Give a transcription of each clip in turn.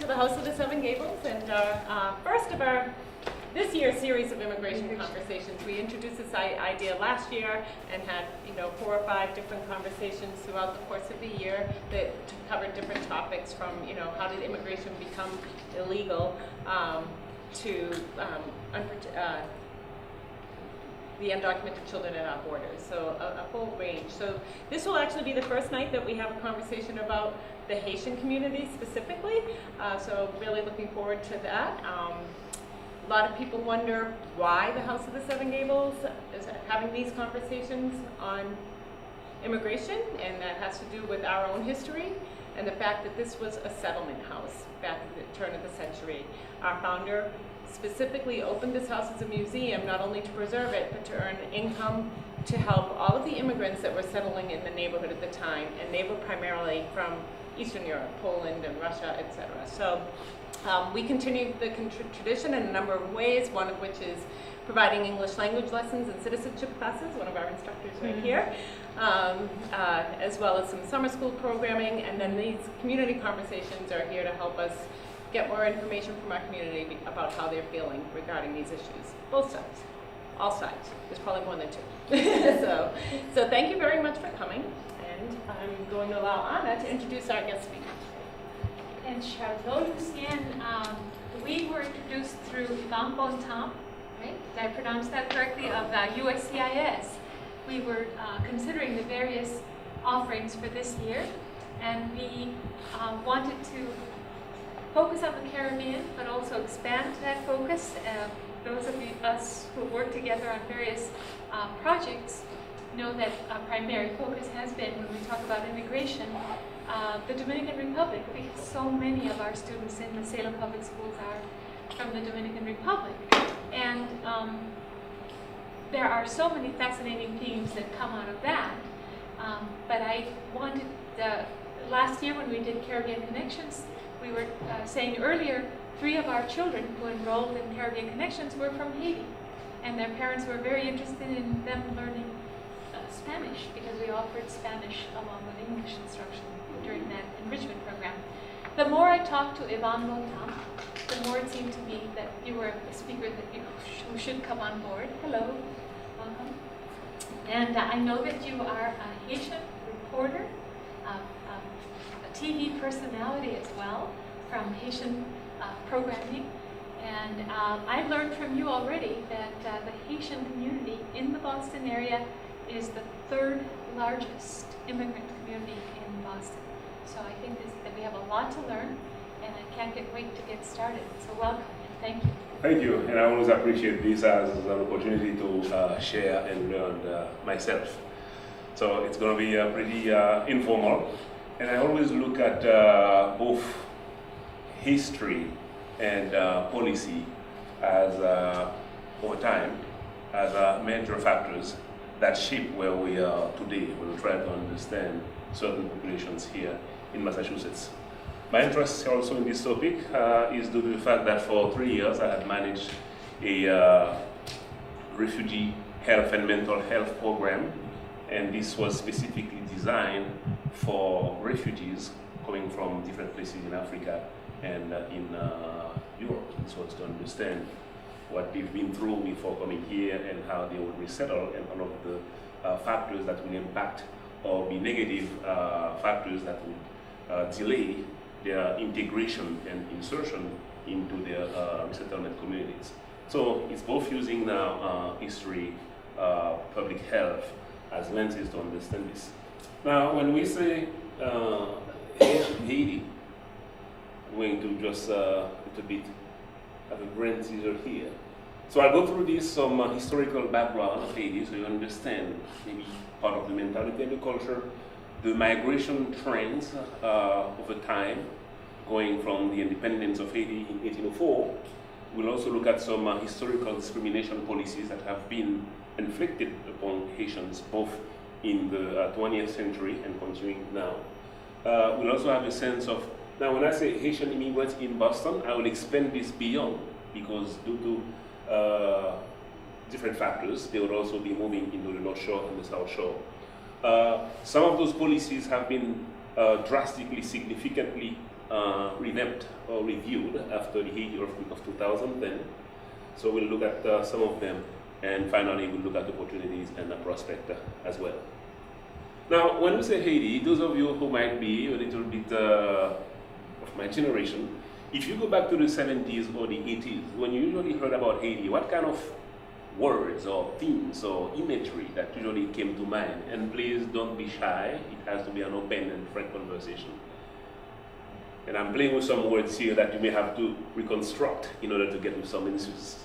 to the House of the Seven Gables and our first of our this year's series of immigration conversations. We introduced this idea last year and had 4 or 5 different conversations throughout the course of the year that covered different topics from how did immigration become illegal to the undocumented children at our borders, so a full range. So this will actually be the first night that we have a conversation about the Haitian community specifically, so really looking forward to that. A lot of people wonder why the House of the Seven Gables is having these conversations on immigration, and that has to do with our own history and the fact that this was a settlement house back at the turn of the century. Our founder specifically opened this house as a museum, not only to preserve it, but to earn income to help all of the immigrants that were settling in the neighborhood at the time, and they were primarily from Eastern Europe, Poland and Russia, etc. So we continue the tradition in a number of ways, one of which is providing English language lessons and citizenship classes, one of our instructors right here, as well as some summer school programming, and then these community conversations are here to help us get more information from our community about how they're feeling regarding these issues. Both sides, all sides. There's probably more than 2. So thank you very much for coming, and I'm going to allow Anna to introduce our guest speaker. And Charlot Lucien, we were introduced through Yvonne Bontemps, right? Did I pronounce that correctly? Of USCIS. We were considering the various offerings for this year, and we wanted to focus on the Caribbean, but also expand that focus. Those of us who work together on various projects know that our primary focus has been, when we talk about immigration, the Dominican Republic, because so many of our students in the Salem Public Schools are from the Dominican Republic. And there are so many fascinating themes that come out of that. But I wanted, last year when we did Caribbean Connections, we were saying earlier, 3 of our children who enrolled in Caribbean Connections were from Haiti. And their parents were very interested in them learning Spanish, because we offered Spanish along with English instruction during that enrichment program. The more I talked to Yvonne Bontemps, the more it seemed to me that you were a speaker who should come on board. Hello, welcome. And I know that you are a Haitian reporter, a TV personality as well, from Haitian programming. And I've learned from you already that the Haitian community in the Boston area is the 3rd largest immigrant community in Boston. So I think that we have a lot to learn, and I can't wait to get started. So welcome, and thank you. Thank you, and I always appreciate this as an opportunity to share and learn myself. So it's going to be pretty informal, and I always look at both history and policy as over time as major factors that shape where we are today when we try to understand certain populations here in Massachusetts. My interest also in this topic is due to the fact that for 3 years I had managed a refugee health and mental health program, and this was specifically designed for refugees coming from different places in Africa and in Europe. So it's to understand what they've been through before coming here and how they would resettle, and all of the factors that will impact or be negative factors that would delay their integration and insertion into their resettlement communities. So it's both using now history, public health as lenses to understand this. Now, when we say Haiti, I'm going to just a little bit have a brain teaser here. So I'll go through this some historical background of Haiti, so you understand maybe part of the mentality and the culture, the migration trends over time, going from the independence of Haiti in 1804. We'll also look at some historical discrimination policies that have been inflicted upon Haitians, both in the 20th century and continuing now. We'll also have a sense of, now when I say Haitian immigrants in Boston, I will expand this beyond, because due to different factors, they would also be moving into the North Shore and the South Shore. Some of those policies have been drastically, significantly revamped or reviewed after the Haiti earthquake of 2010. So we'll look at some of them, and finally we'll look at opportunities and the prospect as well. Now, when we say Haiti, those of you who might be a little bit of my generation, if you go back to the 70s or the 80s, when you usually heard about Haiti, what kind of words or themes or imagery that usually came to mind? And please don't be shy, it has to be an open and frank conversation. And I'm playing with some words here that you may have to reconstruct in order to get with some answers.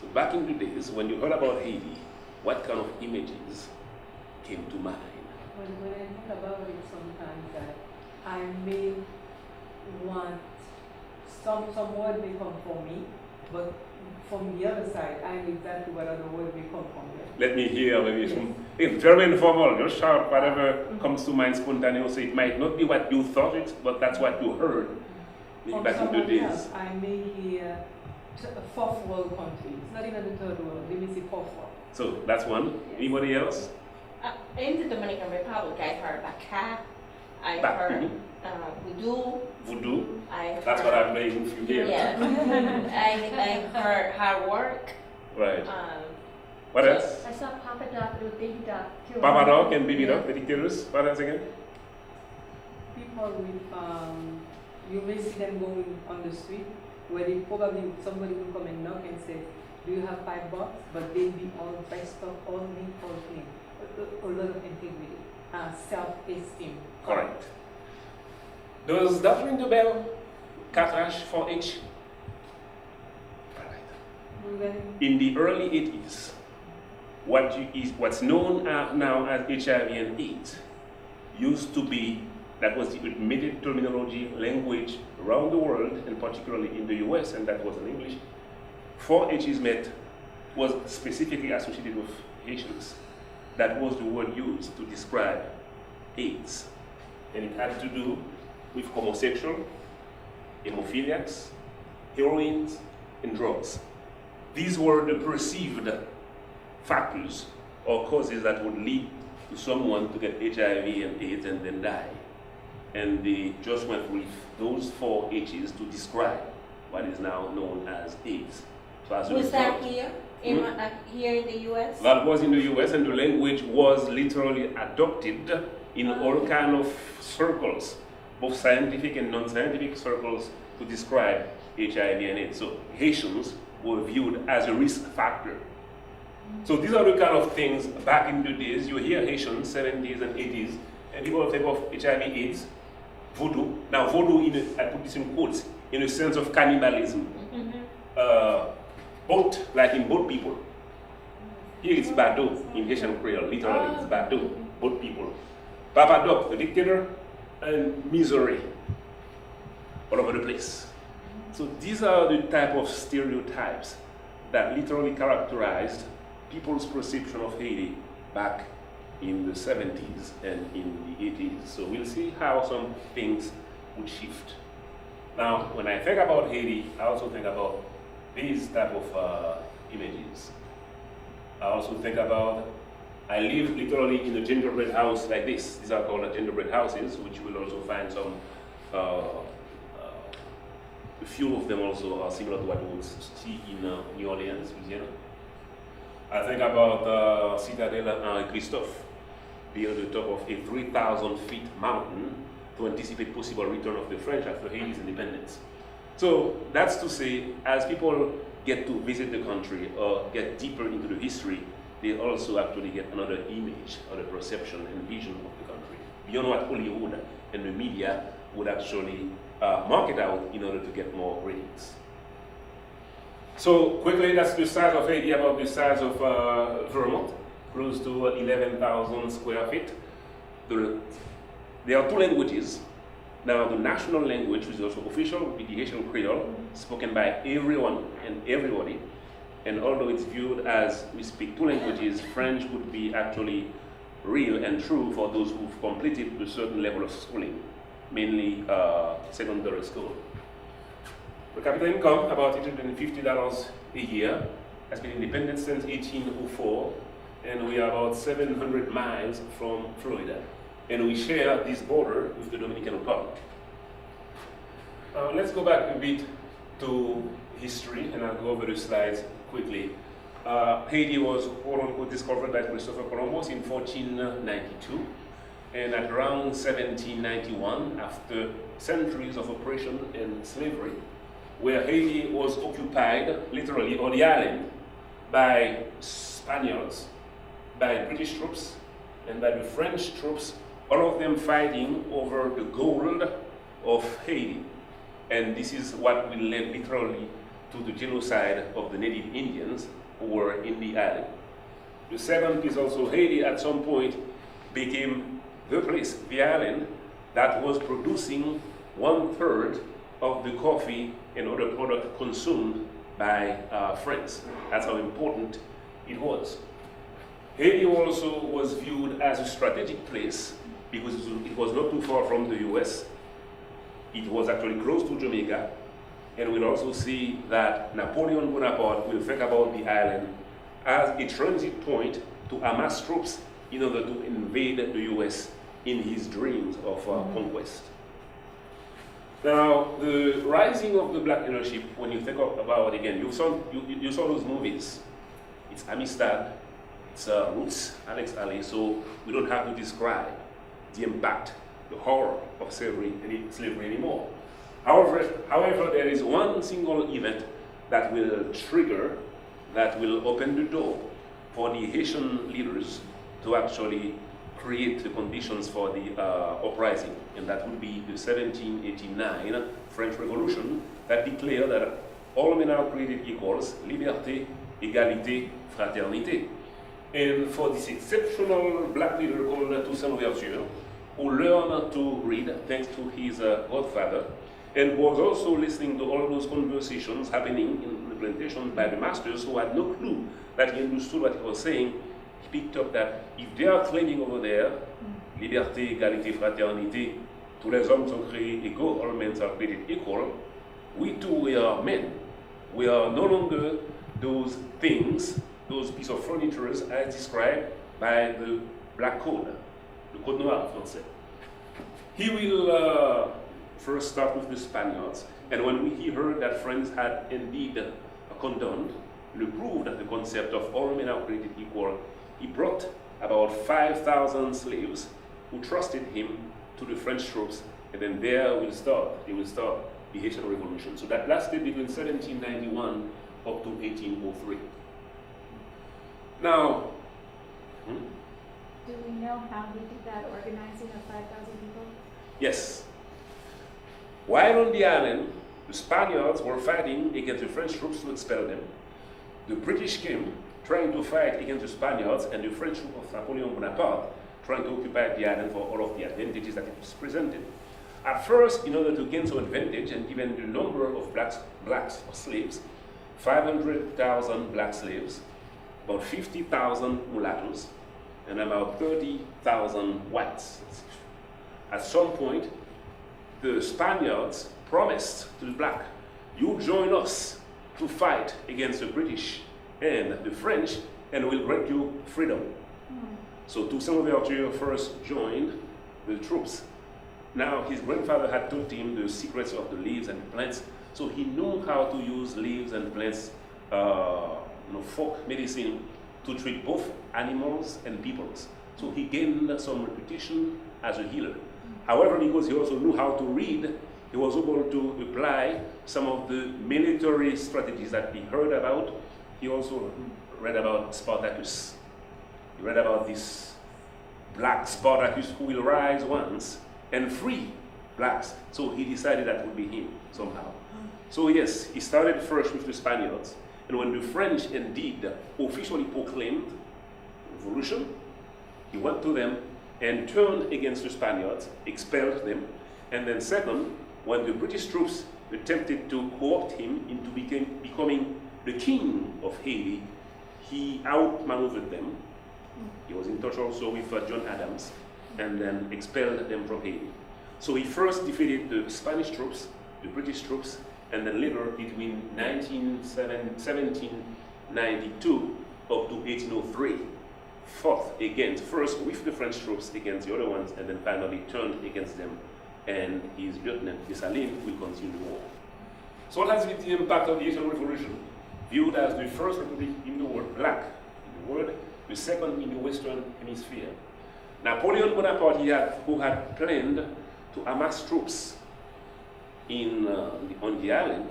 So back in the days, when you heard about Haiti, what kind of images came to mind? When I think about it sometimes, that I may want some word may come for me, but from the other side, I know exactly what other word may come from there. Let me hear maybe some, it's very informal, just shout whatever comes to mind spontaneously. It might not be what you thought it, but that's what you heard. Maybe back in the days. Else, I may hear fourth world countries, not even the third world, they may say fourth world. So that's one. Yes. Anybody else? In the Dominican Republic, I heard Bacá, I Back, heard Voodoo. Voodoo. I That's what I'm playing with you here. Yes. I heard hard work. Right. What else? I saw Papa Doc do Baby Doc too. Papa Dog and Baby Dog, the dictators. What else again? People with, you may see them going on the street where they probably, somebody will come and knock and say, do you have $5? But they'll be all dressed up, all neat, all clean. A lot of integrity, self-esteem. Correct. Does that ring the bell? Catrash 4H? In the early 80s, what's known now as HIV and AIDS used to be, that was the admitted terminology, language around the world, and particularly in the US, and that was in English. 4H is met was specifically associated with Haitians. That was the word used to describe AIDS. And it had to do with homosexual, hemophiliacs, heroines, and drugs. These were the perceived factors or causes that would lead to someone to get HIV and AIDS and then die. And they just went with those 4 H's to describe what is now known as AIDS. So as Was that here? Here in the U.S.? That was in the U.S., and the language was literally adopted in all kind of circles, both scientific and non-scientific circles, to describe HIV and AIDS. So Haitians were viewed as a risk factor. So these are the kind of things back in the days. You hear Haitians, 70s and 80s, and people think of HIV, AIDS, voodoo. Now voodoo, I put this in quotes, in a sense of cannibalism. Boat, like in boat people. Here it's Bado in Haitian Creole, literally it's Bado, boat people. Papa Doc, the dictator, and misery all over the place. So these are the type of stereotypes that literally characterized people's perception of Haiti back in the 70s and in the 80s. So we'll see how some things would shift. Now, when I think about Haiti, I also think about these type of images. I also think about, I live literally in a gingerbread house like this. These are called gingerbread houses, which you will also find some, a few of them also are similar to what you would see in New Orleans, Louisiana. I think about Citadel Henri Christophe, being on the top of a 3,000 feet mountain to anticipate possible return of the French after Haiti's independence. So that's to say, as people get to visit the country or get deeper into the history, they also actually get another image or the perception and vision of the country, beyond what Hollywood and the media would actually market out in order to get more ratings. So quickly, that's the size of Haiti, about the size of Vermont, close to 11,000 square feet. There are 2 languages. Now, the national language, which is also official, would be the Haitian Creole, spoken by everyone and everybody. And although it's viewed as we speak 2 languages, French would be actually real and true for those who've completed a certain level of schooling, mainly secondary school. Per capita income, about $850 a year, has been independent since 1804, and we are about 700 miles from Florida. And we share this border with the Dominican Republic. Let's go back a bit to history, and I'll go over the slides quickly. Haiti was quote-unquote discovered by Christopher Columbus in 1492, and at around 1791, after centuries of oppression and slavery, where Haiti was occupied, literally, on the island, by Spaniards, by British troops, and by the French troops, all of them fighting over the gold of Haiti. And this is what will lead literally to the genocide of the native Indians who were in the island. The seventh is also Haiti at some point became the place, the island, that was producing 1/3 of the coffee and other products consumed by France. That's how important it was. Haiti also was viewed as a strategic place because it was not too far from the US. It was actually close to Jamaica. And we'll also see that Napoleon Bonaparte will think about the island as a transit point to amass troops in order to invade the US in his dreams of conquest. Now, the rising of the black leadership, when you think about it again, you saw those movies. It's Amistad, it's Roots, Alex Ali, so we don't have to describe the impact, the horror of slavery anymore. However, there is one single event that will trigger, that will open the door for the Haitian leaders to actually create the conditions for the uprising, and that would be the 1789 French Revolution that declared that all men are created equals, liberté, égalité, fraternité. And for this exceptional black leader called Toussaint Louverture, who learned to read thanks to his godfather, and was also listening to all those conversations happening in the plantation by the masters who had no clue that he understood what he was saying. He picked up that if they are claiming over there, liberté, égalité, fraternité, tous les hommes sont créés égaux, all men are created equal, we too, we are men. We are no longer those things, those pieces of furniture as described by the black code, the code noir français. He will first start with the Spaniards, and when he heard that France had indeed condoned, reproved the concept of all men are created equal, he brought about 5,000 slaves who trusted him to the French troops, and then they will start the Haitian Revolution. So that lasted between 1791 up to 1803. Now, do we know how he did that organizing of 5,000 people? Yes. While on the island, the Spaniards were fighting against the French troops to expel them. The British came trying to fight against the Spaniards, and the French troop of Napoleon Bonaparte trying to occupy the island for all of the advantages that it was presented. At first, in order to gain some advantage, and given the number of blacks or slaves, 500,000 black slaves, about 50,000 mulattoes, and about 30,000 whites. At some point, the Spaniards promised to the black, you join us to fight against the British and the French, and we'll grant you freedom. So Toussaint Louverture first joined the troops. Now his grandfather had taught him the secrets of the leaves and the plants, so he knew how to use leaves and plants, folk medicine, to treat both animals and peoples. So he gained some reputation as a healer. However, because he also knew how to read, he was able to apply some of the military strategies that he heard about. He also read about Spartacus. He read about this black Spartacus who will rise once and free blacks. So he decided that would be him somehow. So yes, he started first with the Spaniards. And when the French indeed officially proclaimed revolution, he went to them and turned against the Spaniards, expelled them. And then second, when the British troops attempted to co-opt him into becoming the king of Haiti, he outmaneuvered them. He was in touch also with John Adams, and then expelled them from Haiti. So he first defeated the Spanish troops, the British troops, and then later between 1792 up to 1803, fought against, first with the French troops against the other ones, and then finally turned against them and his lieutenant Dessalines will continue the war. So what has been the impact of the Haitian Revolution? Viewed as the first republic in the world, black in the world, the second in the Western Hemisphere. Napoleon Bonaparte, who had planned to amass troops on the island,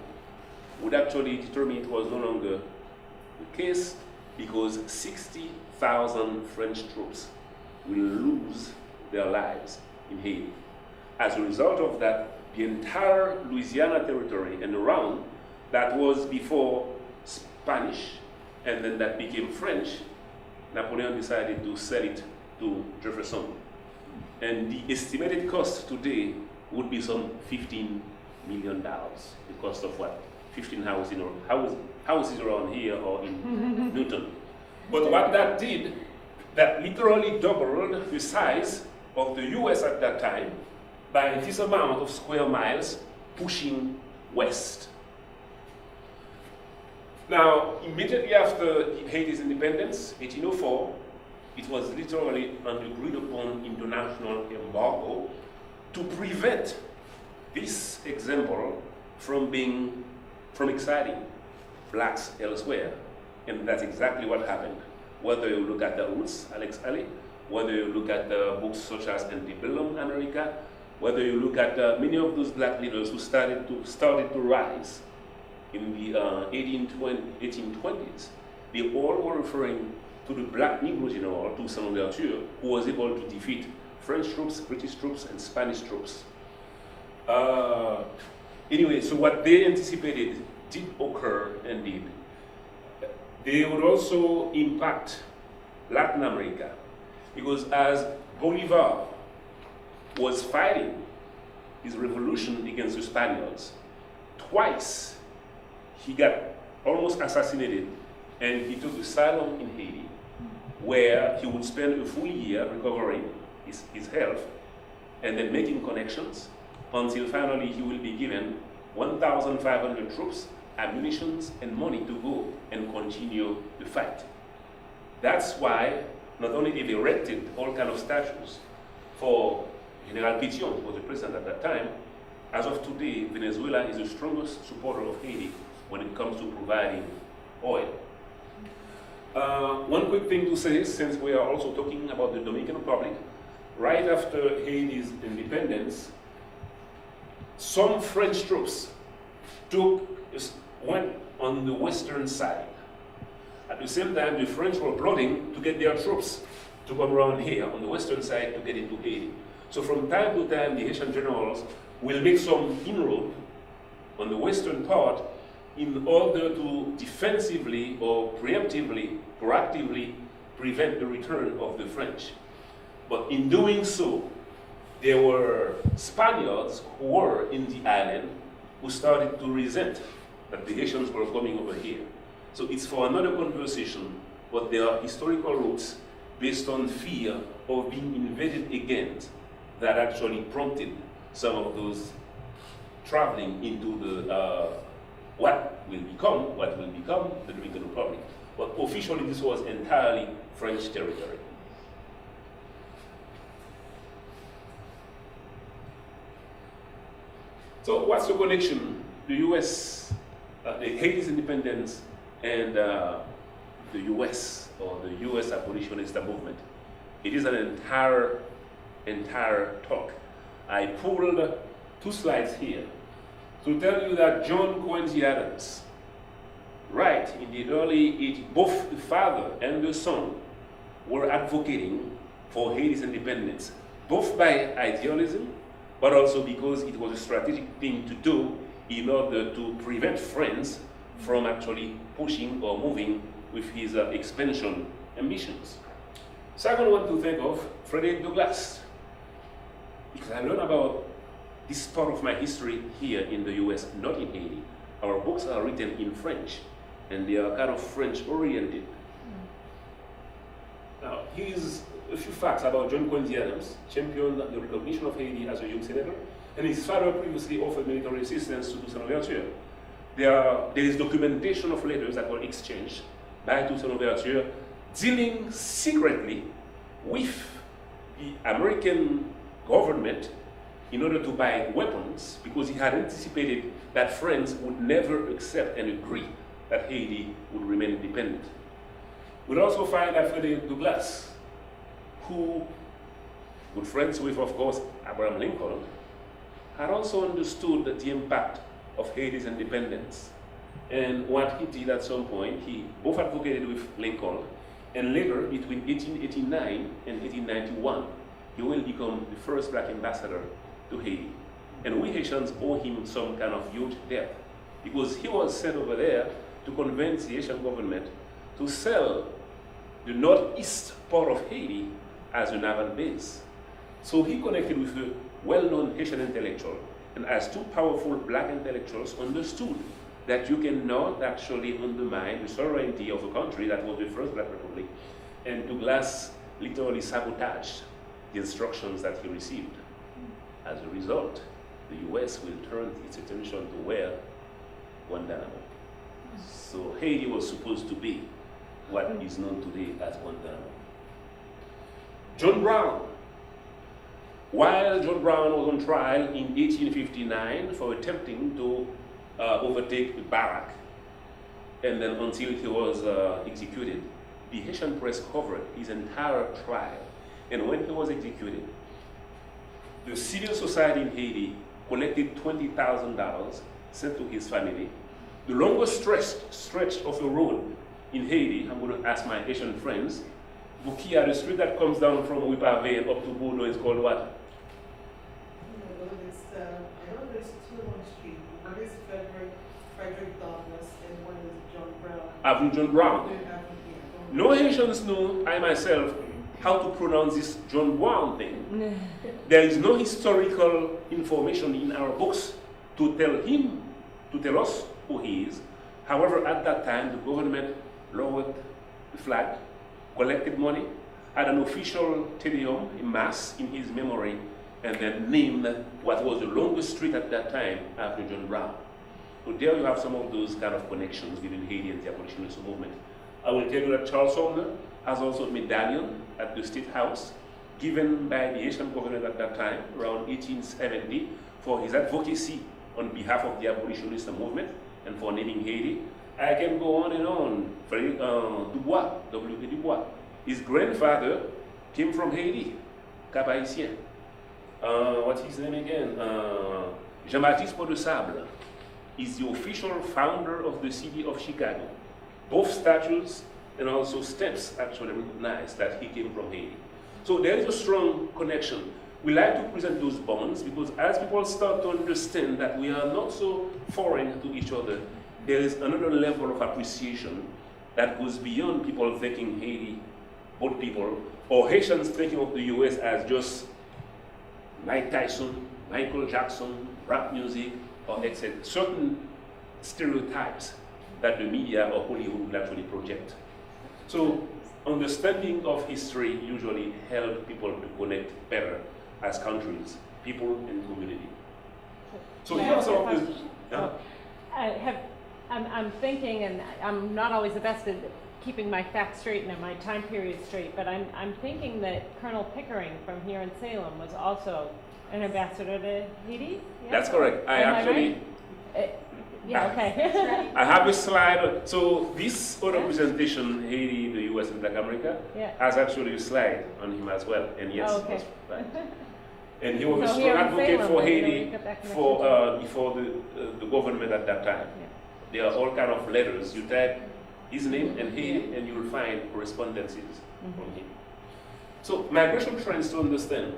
would actually determine it was no longer the case, because 60,000 French troops will lose their lives in Haiti. As a result of that, the entire Louisiana territory and around that was before Spanish and then that became French, Napoleon decided to sell it to Jefferson. And the estimated cost today would be some $15 million. The cost of what? 15 houses around here or in Newton. But what that did, that literally doubled the size of the US at that time by this amount of square miles pushing west. Now, immediately after Haiti's independence, 1804, it was literally an agreed upon international embargo to prevent this example from exciting blacks elsewhere. And that's exactly what happened. Whether you look at the Roots, Alex Ali, whether you look at the books such as Antebellum America, whether you look at many of those black leaders who started to rise in the 1820s, they all were referring to the black Negro general, Toussaint Louverture, who was able to defeat French troops, British troops, and Spanish troops. Anyway, so what they anticipated did occur indeed. They would also impact Latin America, because as Bolivar was fighting his revolution against the Spaniards, twice he got almost assassinated, and he took asylum in Haiti, where he would spend a full year recovering his health and then making connections until finally he will be given 1,500 troops, ammunitions, and money to go and continue the fight. That's why not only they've erected all kinds of statues for General Pétion, who was the president at that time. As of today, Venezuela is the strongest supporter of Haiti when it comes to providing oil. One quick thing to say, since we are also talking about the Dominican Republic, right after Haiti's independence, some French troops went on the western side. At the same time, the French were plotting to get their troops to come around here on the western side to get into Haiti. So from time to time, the Haitian generals will make some inroad on the western part in order to defensively or proactively prevent the return of the French. But in doing so, there were Spaniards who were in the island who started to resent that the Haitians were coming over here. So it's for another conversation, but there are historical roots based on fear of being invaded again that actually prompted some of those traveling into the what will become the Dominican Republic. But officially this was entirely French territory. So what's the connection? The US, the Haiti's independence and the US, or the US abolitionist movement. It is an entire talk. I pulled two slides here to tell you that John Quincy Adams, right in the early 80s, both the father and the son were advocating for Haiti's independence, both by idealism, but also because it was a strategic thing to do in order to prevent France from actually pushing or moving with his expansion ambitions. Second one to think of, Frederick Douglass, because I learned about this part of my history here in the US, not in Haiti. Our books are written in French, and they are kind of French-oriented. Now, here's a few facts about John Quincy Adams, championed the recognition of Haiti as a young senator, and his father previously offered military assistance to Toussaint Louverture. There is documentation of letters that were exchanged by Toussaint Louverture dealing secretly with the American government in order to buy weapons because he had anticipated that France would never accept and agree that Haiti would remain independent. We'll also find that Frederick Douglass, who, good friends with, of course, Abraham Lincoln, had also understood the impact of Haiti's independence. And what he did at some point, he both advocated with Lincoln, and later, between 1889 and 1891, he will become the first black ambassador to Haiti. And we Haitians owe him some kind of huge debt, because he was sent over there to convince the Haitian government to sell the northeast part of Haiti as a naval base. So he connected with a well-known Haitian intellectual, and as two powerful black intellectuals understood that you cannot actually undermine the sovereignty of a country that was the first black republic. And Douglass literally sabotaged the instructions that he received. As a result, the US will turn its attention to where? Guantanamo. So Haiti was supposed to be what is known today as Guantanamo. John Brown. While John Brown was on trial in 1859 for attempting to overtake the barrack, and then until he was executed, the Haitian press covered his entire trial. And when he was executed, the civil society in Haiti collected $20,000 sent to his family. The longest stretch of a road in Haiti, I'm going to ask my Haitian friends, Bukia, the street that comes down from Wipave and up to Bordeaux is called what? I know there's two on the street. One is Frederick Douglass and one is John Brown. Avenue John Brown. No Haitians know, I myself, how to pronounce this John Brown thing. There is no historical information in our books to tell us who he is. However, at that time, the government lowered the flag, collected money, had an official Te Deum, a mass in his memory, and then named what was the longest street at that time after John Brown. So there you have some of those kind of connections between Haiti and the abolitionist movement. I will tell you that Charles Sumner has also a medallion at the State House given by the Haitian government at that time, around 1870, for his advocacy on behalf of the abolitionist movement and for naming Haiti. I can go on and on. Dubois, W.P. Dubois. His grandfather came from Haiti, Cap Haitien. What's his name again? Jean-Baptiste Pot de Sable is the official founder of the city of Chicago. Both statues and also steps actually recognize that he came from Haiti. So there is a strong connection. We like to present those bonds because as people start to understand that we are not so foreign to each other, there is another level of appreciation that goes beyond people thinking Haiti, both people, or Haitians thinking of the US as just Mike Tyson, Michael Jackson, rap music, or etc. Certain stereotypes that the media or Hollywood will actually project. So understanding of history usually helps people to connect better as countries, people, and community. So here are some of the... I'm thinking, and I'm not always the best at keeping my facts straight and my time period straight, but I'm thinking that Colonel Pickering from here in Salem was also an ambassador to Haiti? Yes? That's correct. Yeah, okay. I have a slide. So this other presentation, Haiti, the US, and Black America, has actually a slide on him as well. And yes, okay. right. And he was a So strong advocate Salem, for Haiti for before the government at that time. Yeah. There are all kind of letters. You type his name and Haiti, and you will find correspondences from him. So migration trends to understand.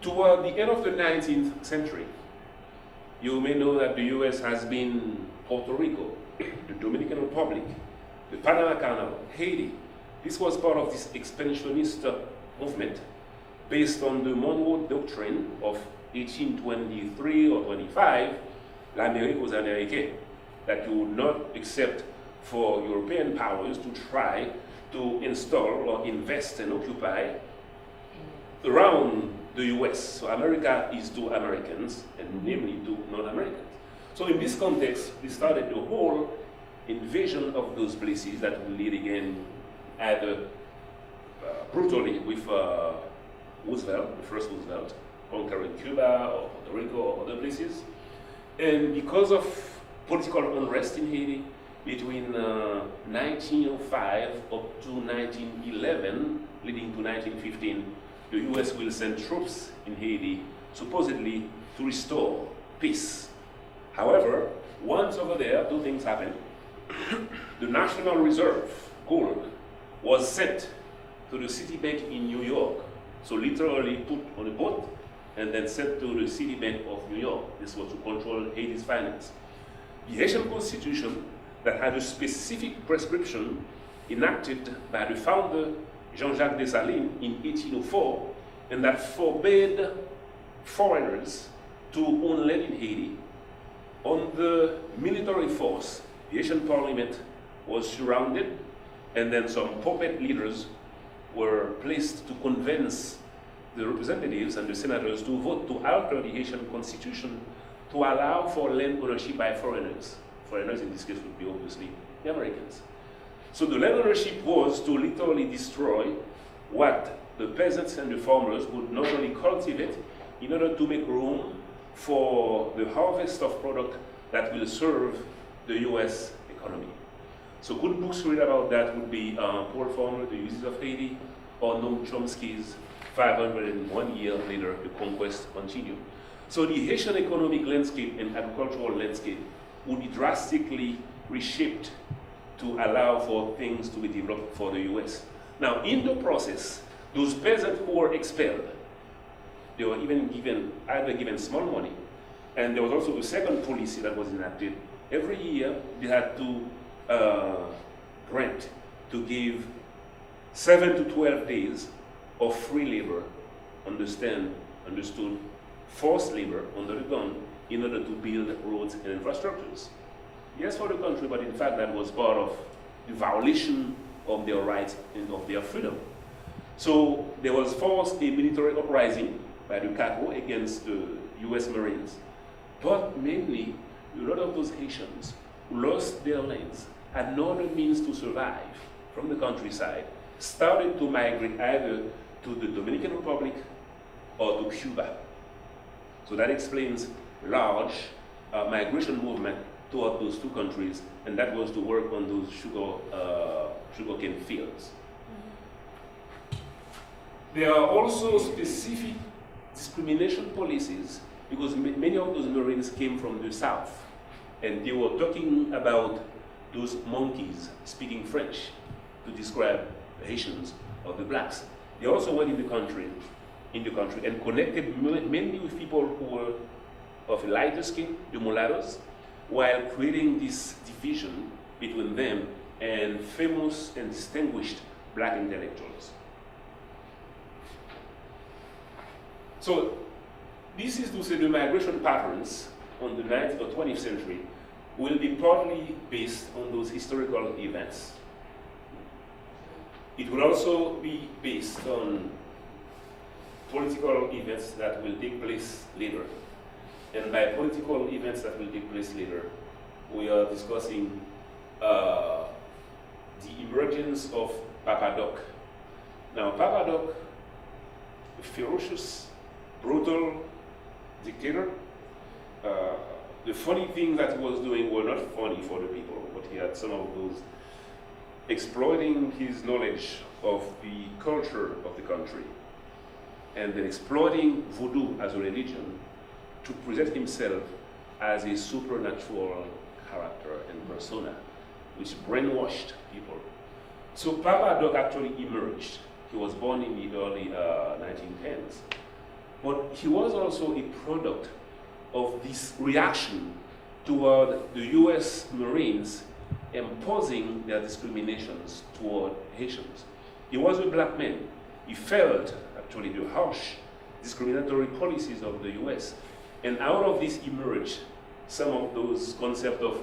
Toward the end of the 19th century, you may know that the US has been Puerto Rico, the Dominican Republic, the Panama Canal, Haiti. This was part of this expansionist movement based on the Monroe Doctrine of 1823 or 25, l'Amérique aux Américains, that you would not accept for European powers to try to install or invest and occupy around the US. So America is to Americans, and namely to non-Americans. So in this context, we started the whole invasion of those places that will lead again either brutally with Roosevelt, the first Roosevelt, conquering Cuba or Puerto Rico or other places. And because of political unrest in Haiti between 1905 up to 1911, leading to 1915, the US will send troops in Haiti supposedly to restore peace. However, once over there, two things happened. The National Reserve gold was sent to the city bank in New York. So literally put on a boat and then sent to the city bank of New York. This was to control Haiti's finance. The Haitian Constitution that had a specific prescription enacted by the founder Jean-Jacques Dessalines in 1804, and that forbade foreigners to own land in Haiti. On the military force, the Haitian parliament was surrounded, and then some puppet leaders were placed to convince the representatives and the senators to vote to alter the Haitian constitution to allow for land ownership by foreigners. Foreigners in this case would be obviously the Americans. So the land ownership was to literally destroy what the peasants and the farmers would normally cultivate in order to make room for the harvest of product that will serve the US economy. So good books to read about that would be Paul Farmer, The Uses of Haiti, or Noam Chomsky's 501 Years Later, The Conquest Continued. So the Haitian economic landscape and agricultural landscape would be drastically reshaped to allow for things to be developed for the US. Now, in the process, those peasants who were expelled, they were even either given small money, and there was also a second policy that was enacted. Every year, they had to grant to give 7 to 12 days of free labor, understood forced labor under the gun in order to build roads and infrastructures. Yes, for the country, but in fact that was part of the violation of their rights and of their freedom. So there was forced a military uprising by the CACO against the US Marines, but mainly a lot of those Haitians who lost their lands, had no other means to survive from the countryside, started to migrate either to the Dominican Republic or to Cuba. So that explains large migration movement toward those two countries, and that was to work on those sugarcane fields. There are also specific discrimination policies because many of those Marines came from the South, and they were talking about those monkeys speaking French to describe the Haitians or the blacks. They also went in the country and connected mainly with people who were of a lighter skin, the mulattoes, while creating this division between them and famous and distinguished black intellectuals. So this is to say the migration patterns on the 19th or 20th century will be partly based on those historical events. It will also be based on political events that will take place later. And by political events that will take place later, we are discussing the emergence of Papa Doc. Now, Papa Doc, a ferocious, brutal dictator. The funny thing that he was doing were not funny for the people, but he had some of those exploiting his knowledge of the culture of the country and then exploiting voodoo as a religion to present himself as a supernatural character and persona, which brainwashed people. So Papa Doc actually emerged. He was born in the early 1910s. But he was also a product of this reaction toward the US Marines imposing their discriminations toward Haitians. He was a black man. He felt actually the harsh discriminatory policies of the US. And out of this emerged some of those concepts of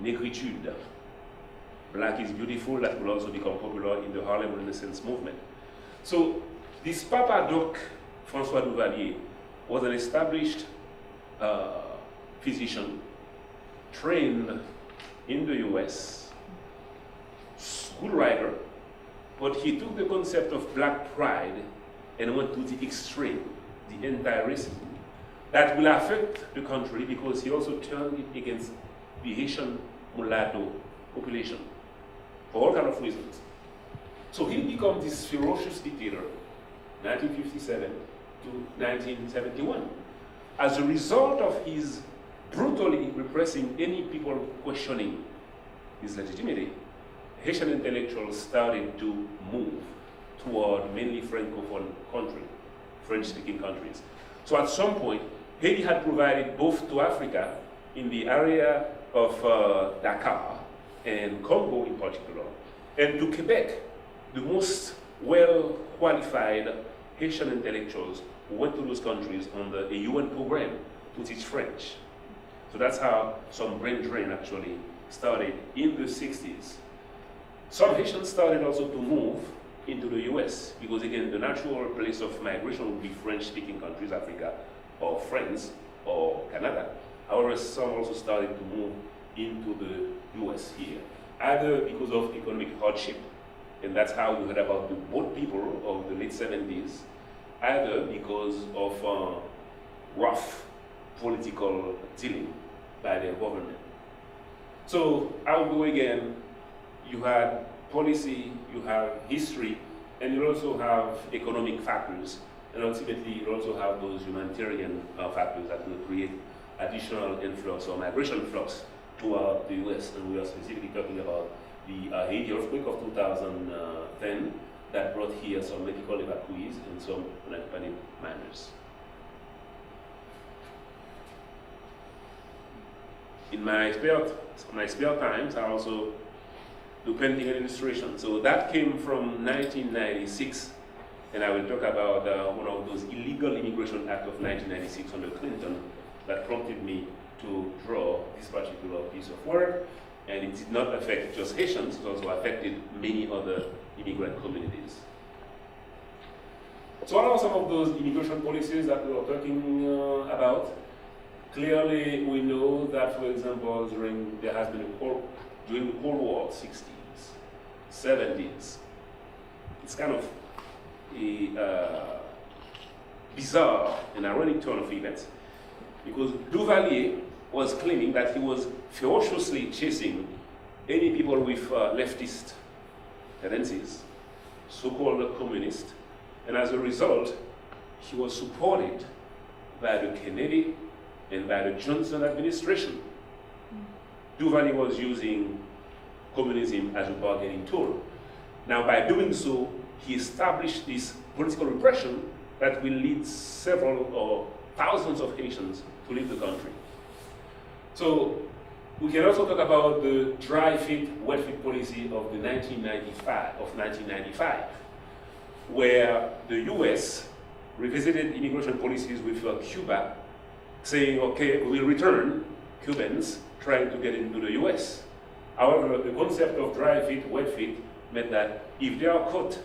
negritude. Black is beautiful, that will also become popular in the Harlem Renaissance movement. So this Papa Doc, François Duvalier, was an established physician trained in the US, good writer, but he took the concept of black pride and went to the extreme, the anti-racism that will affect the country because he also turned it against the Haitian mulatto population for all kinds of reasons. So he becomes this ferocious dictator, 1957 to 1971. As a result of his brutally repressing any people questioning his legitimacy, Haitian intellectuals started to move toward mainly Francophone country, French-speaking countries. So at some point, Haiti had provided both to Africa in the area of Dakar and Congo in particular, and to Quebec, the most well-qualified Haitian intellectuals who went to those countries under a UN program to teach French. So that's how some brain drain actually started in the 60s. Some Haitians started also to move into the US because again, the natural place of migration would be French-speaking countries, Africa, or France, or Canada. However, some also started to move into the US here, either because of economic hardship, and that's how you heard about the boat people of the late 70s, either because of rough political dealing by their government. So I'll go again. You had policy, you have history, and you also have economic factors, and ultimately you also have those humanitarian factors that will create additional influx or migration flux toward the US, and we are specifically talking about the Haiti earthquake of 2010 that brought here some medical evacuees and some unaccompanied minors. In my spare times, I also do painting and illustration. So that came from 1996, and I will talk about one of those illegal immigration acts of 1996 under Clinton that prompted me to draw this particular piece of work. And it did not affect just Haitians, it also affected many other immigrant communities. So what are some of those immigration policies that we are talking about? Clearly, we know that, for example, during the Cold War, 60s, 70s, it's kind of a bizarre and ironic turn of events, because Duvalier was claiming that he was ferociously chasing any people with leftist tendencies, so-called communist, and as a result, he was supported by the Kennedy and by the Johnson administration. Duvalier was using communism as a bargaining tool. Now, by doing so, he established this political repression that will lead several or thousands of Haitians to leave the country. So, we can also talk about the dry fit, wet fit policy of the 1995, where the US revisited immigration policies with Cuba, saying, okay, we will return Cubans trying to get into the US. However, the concept of dry fit, wet fit meant that if they are caught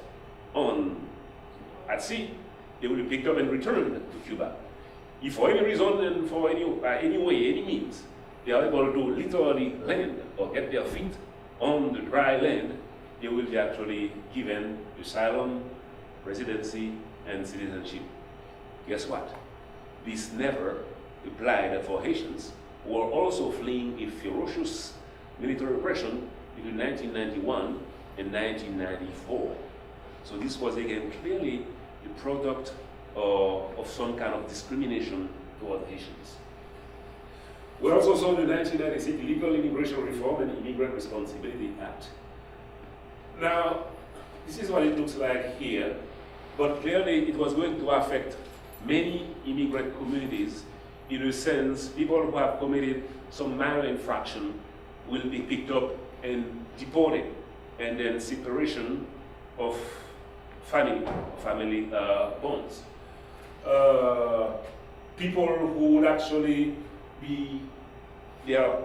at sea, they will be picked up and returned to Cuba. If for any reason and for any way, any means, they are able to literally land or get their feet on the dry land, they will be actually given asylum, residency, and citizenship. Guess what? This never applied for Haitians who were also fleeing a ferocious military repression between 1991 and 1994. So this was again clearly the product of some kind of discrimination toward Haitians. We also saw the 1996 Legal Immigration Reform and Immigrant Responsibility Act. Now, this is what it looks like here, but clearly it was going to affect many immigrant communities. In a sense, people who have committed some minor infraction will be picked up and deported, and then separation of family bonds. People who would actually be, their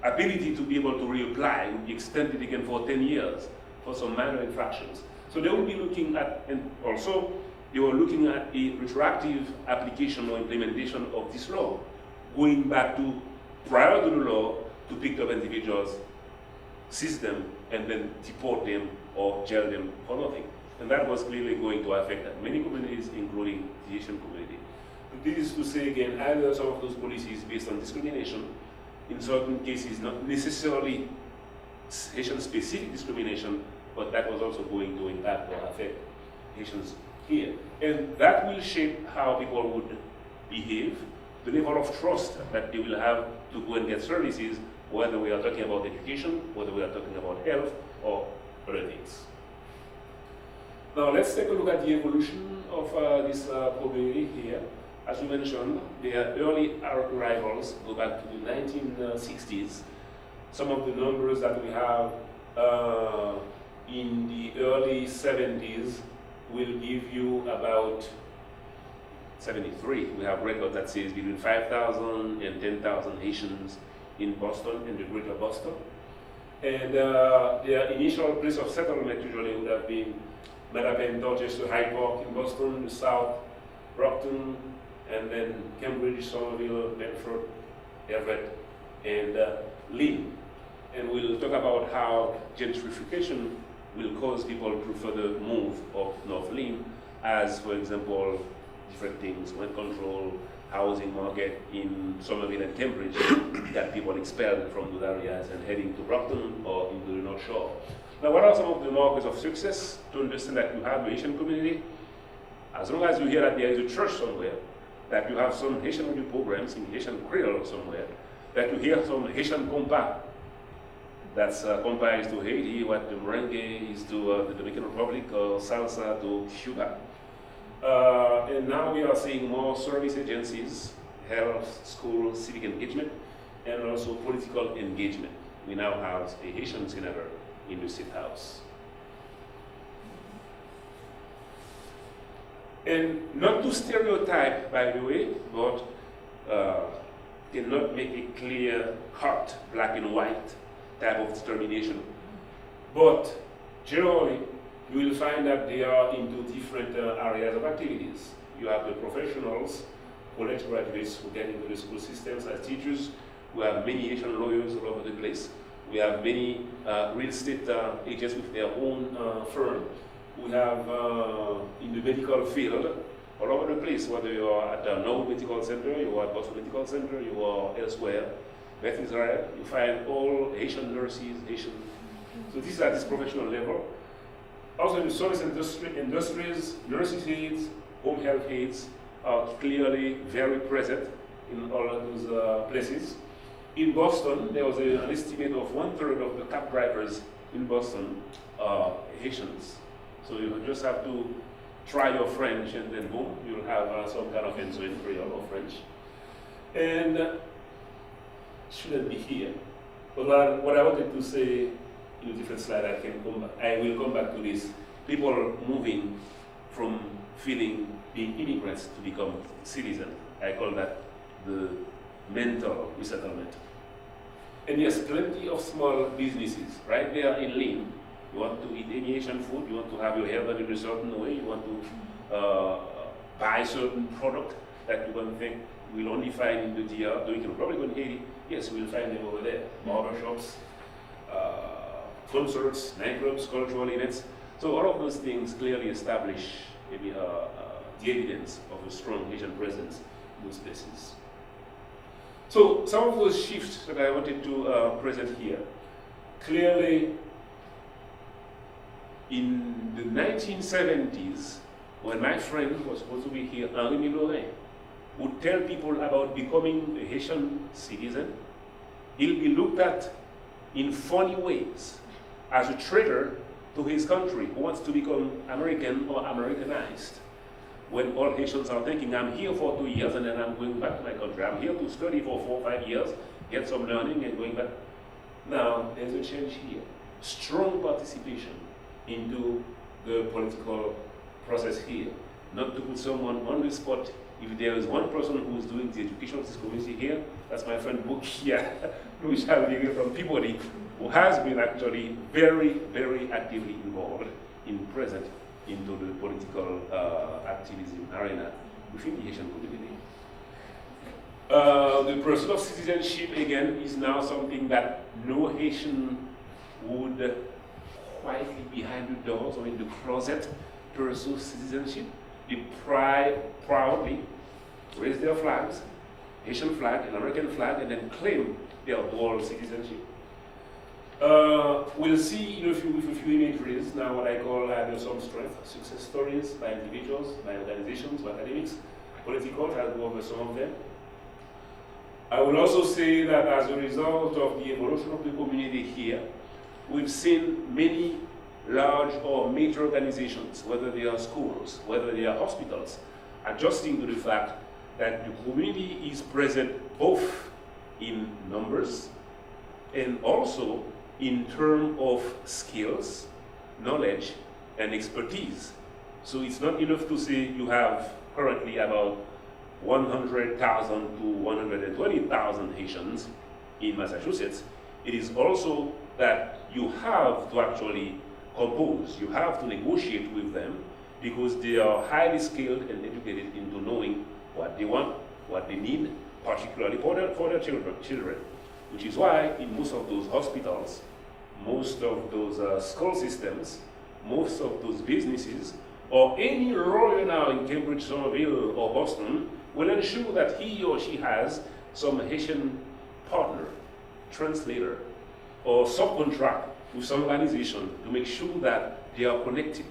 ability to be able to reapply would be extended again for 10 years for some minor infractions. So they will be looking at, and also they were looking at a retroactive application or implementation of this law, going back to prior to the law to pick up individuals, seize them, and then deport them or jail them for nothing. And that was clearly going to affect many communities, including the Haitian community. This is to say again, either some of those policies based on discrimination, in certain cases not necessarily Haitian-specific discrimination, but that was also going to impact or affect Haitians here. And that will shape how people would behave, the level of trust that they will have to go and get services, whether we are talking about education, whether we are talking about health, or other things. Now let's take a look at the evolution of this community here. As we mentioned, their early arrivals go back to the 1960s. Some of the numbers that we have in the early 70s will give you about 73. We have records that says between 5,000 and 10,000 Haitians in Boston, in the greater Boston. And their initial place of settlement usually would have been Mattapan, Dorchester, Hyde Park in Boston, the South, Brockton, and then Cambridge, Somerville, Medford, Everett, and Lynn. And we'll talk about how gentrification will cause people to further move up North Lynn, as, for example, different things, rent control, housing market in Somerville and Cambridge, that people expelled from those areas and heading to Brockton or into the North Shore. Now, what are some of the markers of success to understand that you have a Haitian community? As long as you hear that there is a church somewhere, that you have some Haitian radio programs in Haitian Creole somewhere, that you hear some Haitian compa. That's compa is to Haiti, what the merengue is to the Dominican Republic, or salsa to Cuba. And now we are seeing more service agencies, health, school, civic engagement, and also political engagement. We now have a Haitian senator in the State House. And not to stereotype, by the way, but cannot make a clear-cut, black and white type of determination. But generally, you will find that they are into different areas of activities. You have the professionals, college graduates who get into the school systems as teachers. We have many Haitian lawyers all over the place. We have many real estate agents with their own firm. We have in the medical field all over the place, whether you are at the Norwood Medical Center, you are at Boston Medical Center, you are elsewhere, Beth Israel, you find all Haitian nurses, Haitian. So this is at this professional level. Also in the service industries, nurses' aides, home health aides are clearly very present in all of those places. In Boston, there was an estimate of 1/3 of the cab drivers in Boston are Haitians. So you just have to try your French and then boom, you'll have some kind of answer in Creole or French. And shouldn't be here. But what I wanted to say in a different slide, I will come back to this. People moving from being immigrants to become citizens. I call that the mental resettlement. And there's plenty of small businesses right there in Lynn. You want to eat any Asian food, you want to have your hair done in a certain way, you want to buy certain product that you don't think we'll only find in the DR, though you can probably go in Haiti. Yes, we'll find them over there. Barber shops, concerts, nightclubs, cultural events. So all of those things clearly establish maybe the evidence of a strong Haitian presence in those places. So some of those shifts that I wanted to present here, clearly in the 1970s, when my friend who was supposed to be here, Henri Miloret, would tell people about becoming a Haitian citizen, he'll be looked at in funny ways as a traitor to his country who wants to become American or Americanized. When all Haitians are thinking, I'm here for 2 years and then I'm going back to my country. I'm here to study for 4 or 5 years, get some learning and going back. Now, there's a change here. Strong participation into the political process here. Not to put someone on the spot. If there is one person who is doing the education of this community here, that's my friend Bukia, Louis Chalvier from Peabody, who has been actually very, very actively involved in present into the political activism arena within the Haitian community. The pursuit of citizenship, again, is now something that no Haitian would quietly behind the doors or in the closet pursue citizenship. They proudly raise their flags, Haitian flag, an American flag, and then claim their dual citizenship. We'll see with a few imageries now what I call some strength, success stories by individuals, by organizations, by academics, political. I'll go over some of them. I will also say that as a result of the evolution of the community here, we've seen many large or major organizations, whether they are schools, whether they are hospitals, adjusting to the fact that the community is present both in numbers and also in terms of skills, knowledge, and expertise. So it's not enough to say you have currently about 100,000 to 120,000 Haitians in Massachusetts. It is also that you have to actually compose, you have to negotiate with them because they are highly skilled and educated into knowing what they want, what they need, particularly for their children. Which is why in most of those hospitals, most of those school systems, most of those businesses, or any lawyer now in Cambridge, Somerville, or Boston will ensure that he or she has some Haitian partner, translator, or subcontract with some organization to make sure that they are connected.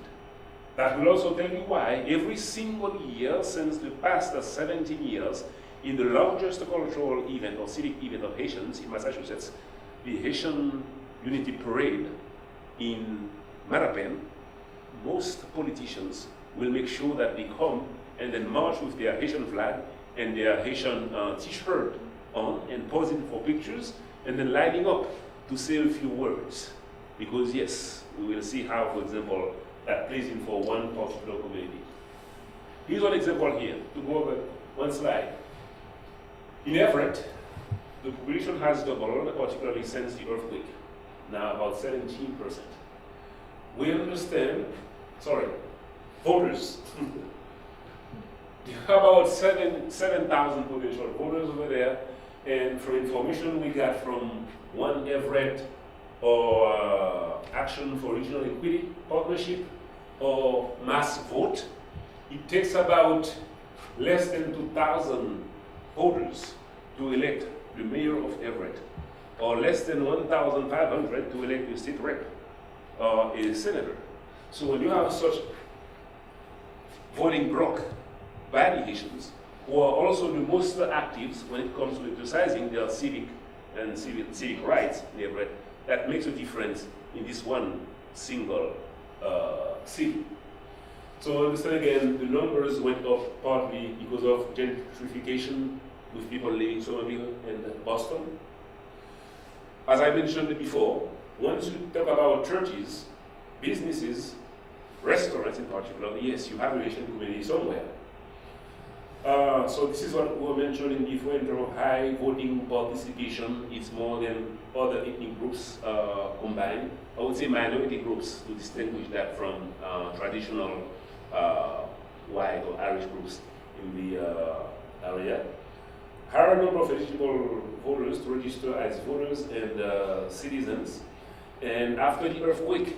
That will also tell you why every single year since the past 17 years, in the largest cultural event or civic event of Haitians in Massachusetts, the Haitian Unity Parade in Mattapan, most politicians will make sure that they come and then march with their Haitian flag and their Haitian t-shirt on and posing for pictures and then lining up to say a few words. Because yes, we will see how, for example, that plays in for one particular community. Here's one example here, to go over one slide. In Everett, the population has doubled, particularly since the earthquake, now about 17%. We understand, voters. There are about 7,000 potential voters over there, and from information we got from One Everett or Action for Regional Equity Partnership or Mass Vote, it takes about less than 2,000 voters to elect the mayor of Everett, or less than 1,500 to elect a state rep or a senator. So when you have such voting bloc by the Haitians, who are also the most active when it comes to exercising their civic and civic rights in Everett, that makes a difference in this one single city. So understand again, the numbers went up partly because of gentrification with people leaving Somerville and Boston. As I mentioned before, once you talk about churches, businesses, restaurants in particular, yes, you have a Haitian community somewhere. So this is what we were mentioning before in terms of high voting participation. It's more than other ethnic groups combined. I would say minority groups to distinguish that from traditional white or Irish groups in the area. Higher number of eligible voters to register as voters and citizens. And after the earthquake,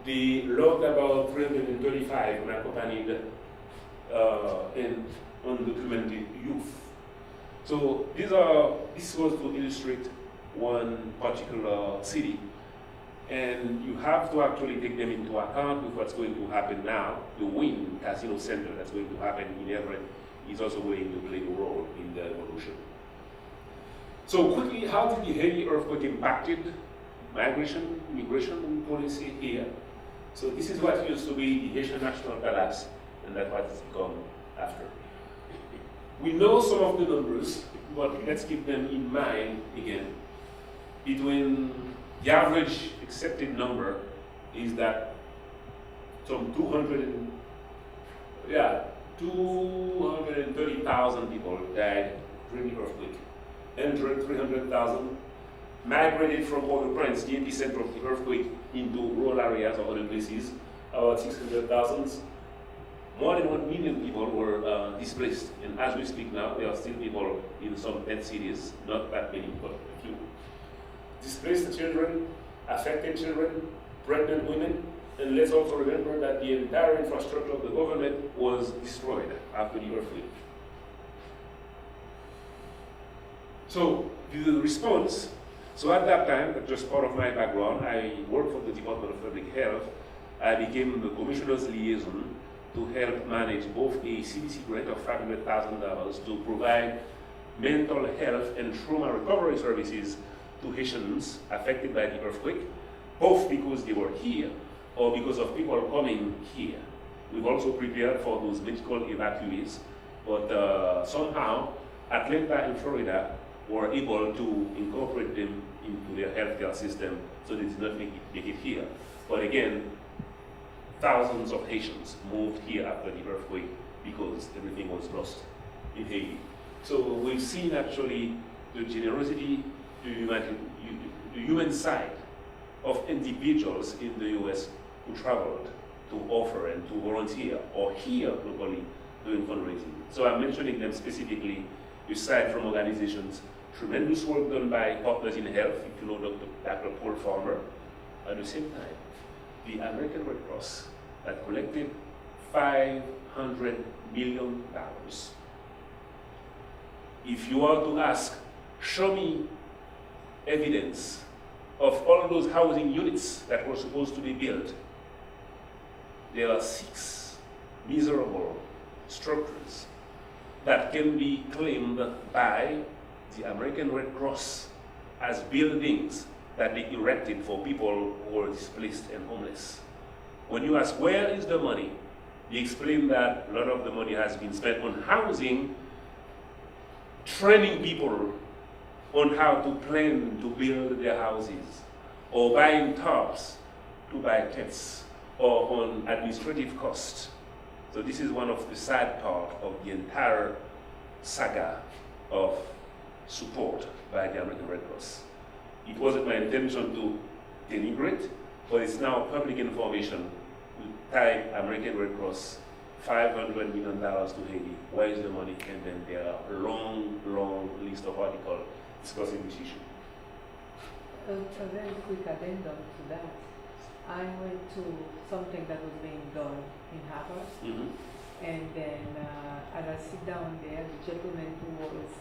they logged about 335 unaccompanied and undocumented youth. So this was to illustrate one particular city, and you have to actually take them into account with what's going to happen now. The Wynn Casino Center that's going to happen in Everett is also going to play a role in the evolution. So quickly, how did the Haiti earthquake impacted migration, immigration policy here? So this is what used to be the Haitian National Palace, and that's what it's become after. We know some of the numbers, but let's keep them in mind again. Between the average accepted number is that some 230,000 people died during the earthquake. 300,000 migrated from other points, the epicenter of the earthquake, into rural areas or other places. About 600,000. More than 1 million people were displaced, and as we speak now, there are still people in some 10 cities, not that many, but a few. Displaced children, affected children, pregnant women, and let's also remember that the entire infrastructure of the government was destroyed after the earthquake. So the response, so at that time, just part of my background, I worked for the Department of Public Health. I became the Commissioner's liaison to help manage both a CDC grant of $500,000 to provide mental health and trauma recovery services to Haitians affected by the earthquake, both because they were here or because of people coming here. We've also prepared for those medical evacuees, but somehow Atlanta and Florida were able to incorporate them into their healthcare system, so they did not make it here. But again, thousands of Haitians moved here after the earthquake because everything was lost in Haiti. So we've seen actually the generosity, the human side of individuals in the US who traveled to offer and to volunteer or here locally doing fundraising. So I'm mentioning them specifically aside from organizations. Tremendous work done by Partners in Health, if you know Dr. Paul Farmer. At the same time, the American Red Cross that collected $500 million. If you are to ask, show me evidence of all those housing units that were supposed to be built, there are 6 miserable structures that can be claimed by the American Red Cross as buildings that they erected for people who were displaced and homeless. When you ask where is the money, they explain that a lot of the money has been spent on housing, training people on how to plan to build their houses, or buying tarps to buy tents, or on administrative costs. So this is one of the sad part of the entire saga of support by the American Red Cross. It wasn't my intention to denigrate, but it's now public information. We type American Red Cross, $500 million to Haiti, where is the money? And then there are a long, long list of articles discussing this issue. A very quick addendum to that. I went to something that was being done in Harvard, and then as I sit down there, the gentleman who was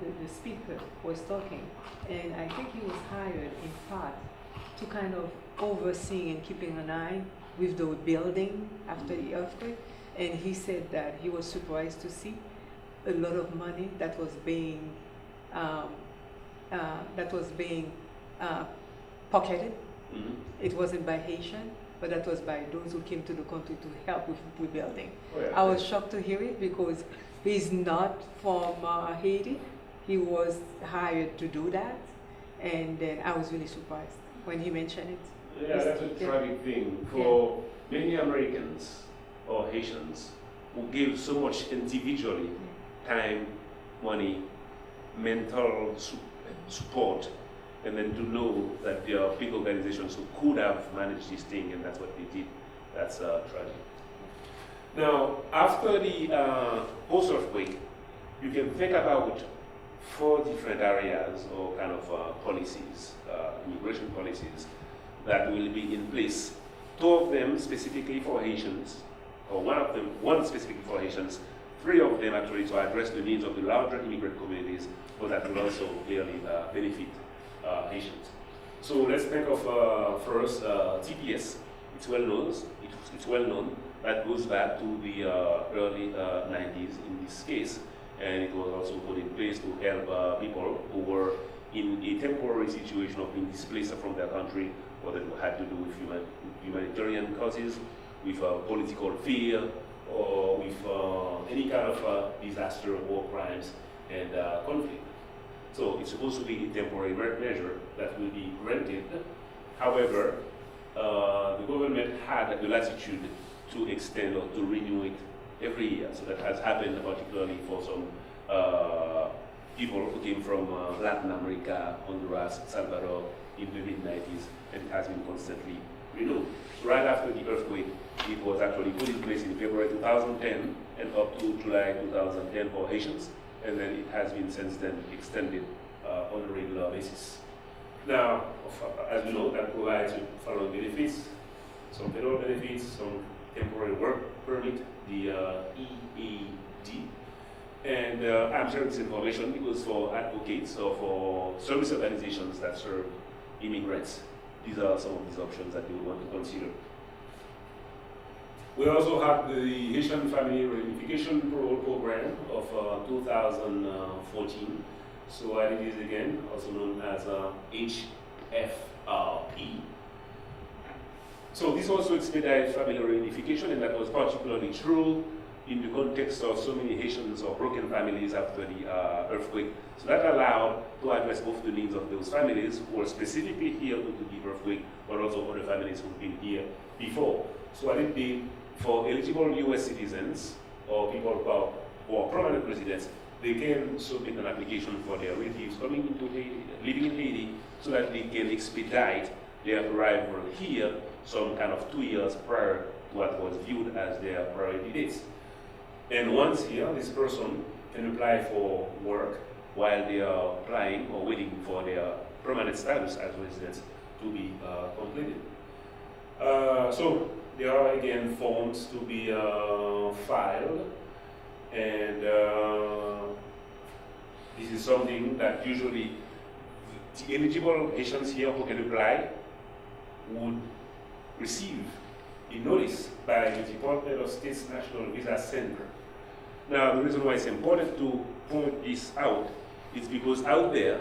the speaker was talking, and I think he was hired in part to kind of oversee and keeping an eye with the building after the earthquake, and he said that he was surprised to see a lot of money that was being pocketed. It wasn't by Haitian, but that was by those who came to the country to help with rebuilding. Oh, yeah. I was shocked to hear it because he's not from Haiti. He was hired to do that, and then I was really surprised when he mentioned it. Yeah, that's a tragic thing for many Americans or Haitians who give so much individually, time, money, mental support, and then to know that there are big organizations who could have managed this thing, and that's what they did. That's tragic. Now, after the post-earthquake, you can think about 4 different areas or kind of policies, immigration policies, that will be in place. 2 of them specifically for Haitians, or one specifically for Haitians, 3 of them actually to address the needs of the larger immigrant communities, but that will also clearly benefit Haitians. So let's think of first TPS. It's well known. It's well known. That goes back to the early 90s in this case, and it was also put in place to help people who were in a temporary situation of being displaced from their country, whether it had to do with humanitarian causes, with political fear, or with any kind of disaster, war crimes, and conflict. So it's supposed to be a temporary measure that will be granted. However, the government had the latitude to extend or to renew it every year. So that has happened particularly for some people who came from Latin America, Honduras, Salvador in the mid-90s, and it has been constantly renewed. Right after the earthquake, it was actually put in place in February 2010 and up to July 2010 for Haitians, and then it has been since then extended on a regular basis. Now, as you know, that provides the following benefits: some federal benefits, some temporary work permit, the EAD, And I'm sharing this information because for advocates or for service organizations that serve immigrants, these are some of these options that you want to consider. We also have the Haitian Family Reunification Parole Program of 2014. So what it is again, also known as HFRP. So this also expedited family reunification, and that was particularly true in the context of so many Haitians or broken families after the earthquake. So that allowed to address both the needs of those families who were specifically here due to the earthquake, but also other families who've been here before. So what it did for eligible US citizens or people who are permanent residents, they can submit an application for their relatives coming into Haiti, living in Haiti, so that they can expedite their arrival here some kind of 2 years prior to what was viewed as their priority dates. And once here, this person can apply for work while they are applying or waiting for their permanent status as residents to be completed. So there are again forms to be filed, and this is something that usually the eligible Haitians here who can apply would receive a notice by the Department of State's National Visa Center. Now, the reason why it's important to point this out is because out there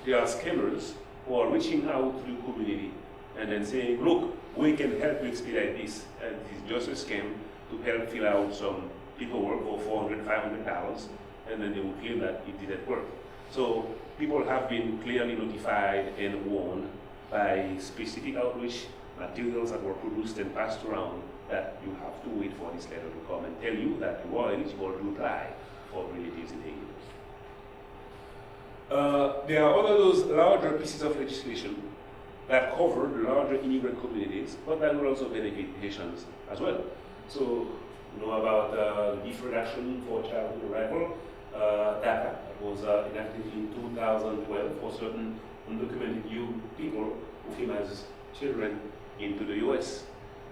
are scammers who are reaching out to the community and then saying, look, we can help you expedite this, and it's just a scam to help fill out some paperwork for $400, $500, and then they will claim that it didn't work. So people have been clearly notified and warned by specific outreach materials that were produced and passed around that you have to wait for this letter to come and tell you that you are eligible to apply for relatives in Haiti. There are other those larger pieces of legislation that cover the larger immigrant communities, but that will also benefit Haitians as well. So, you know about the deferred action for childhood arrival data that was enacted in 2012 for certain undocumented people who came as children into the US.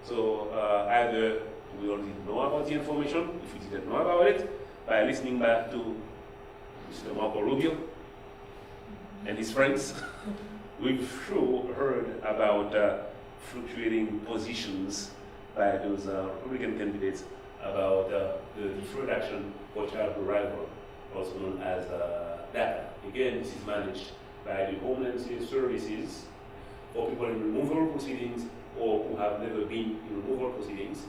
So either we already know about the information, if we didn't know about it, by listening back to Mr. Marco Rubio and his friends, we've sure heard about fluctuating positions by those Republican candidates about the deferred action for child arrival, also known as DACA. Again, this is managed by the Homeland Services for people in removal proceedings or who have never been in removal proceedings.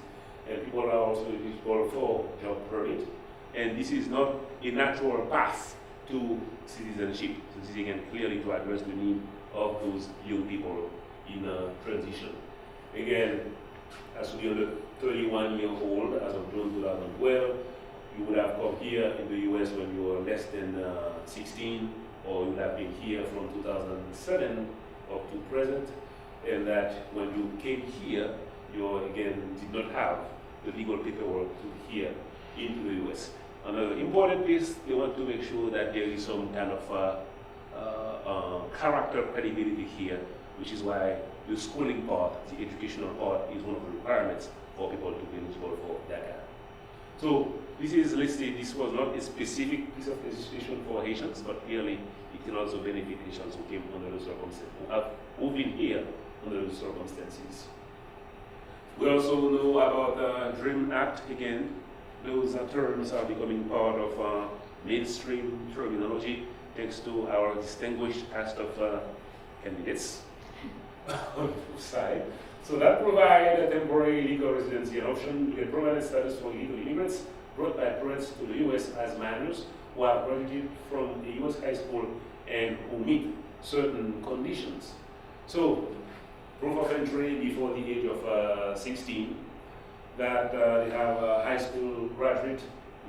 And people are also eligible for job permit. And this is not a natural path to citizenship. So this is again clearly to address the need of those young people in transition. Again, as to be under 31-year-old as of June 2012, you would have come here in the US when you were less than 16, or you would have been here from 2007 up to present, and that when you came here, you again did not have the legal paperwork to be here into the US. Another important piece, they want to make sure that there is some kind of character credibility here, which is why the schooling part, the educational part, is one of the requirements for people to be eligible for DACA. So this is listed, this was not a specific piece of legislation for Haitians, but clearly it can also benefit Haitians who came under those circumstances, who've been here under those circumstances. We also know about the DREAM Act. Again, those terms are becoming part of mainstream terminology thanks to our distinguished cast of candidates on both sides. So that provides a temporary legal residency an option to get permanent status for illegal immigrants brought by parents to the U.S. as minors who have graduated from a U.S. high school and who meet certain conditions. So, proof of entry before the age of 16, that they have a high school graduate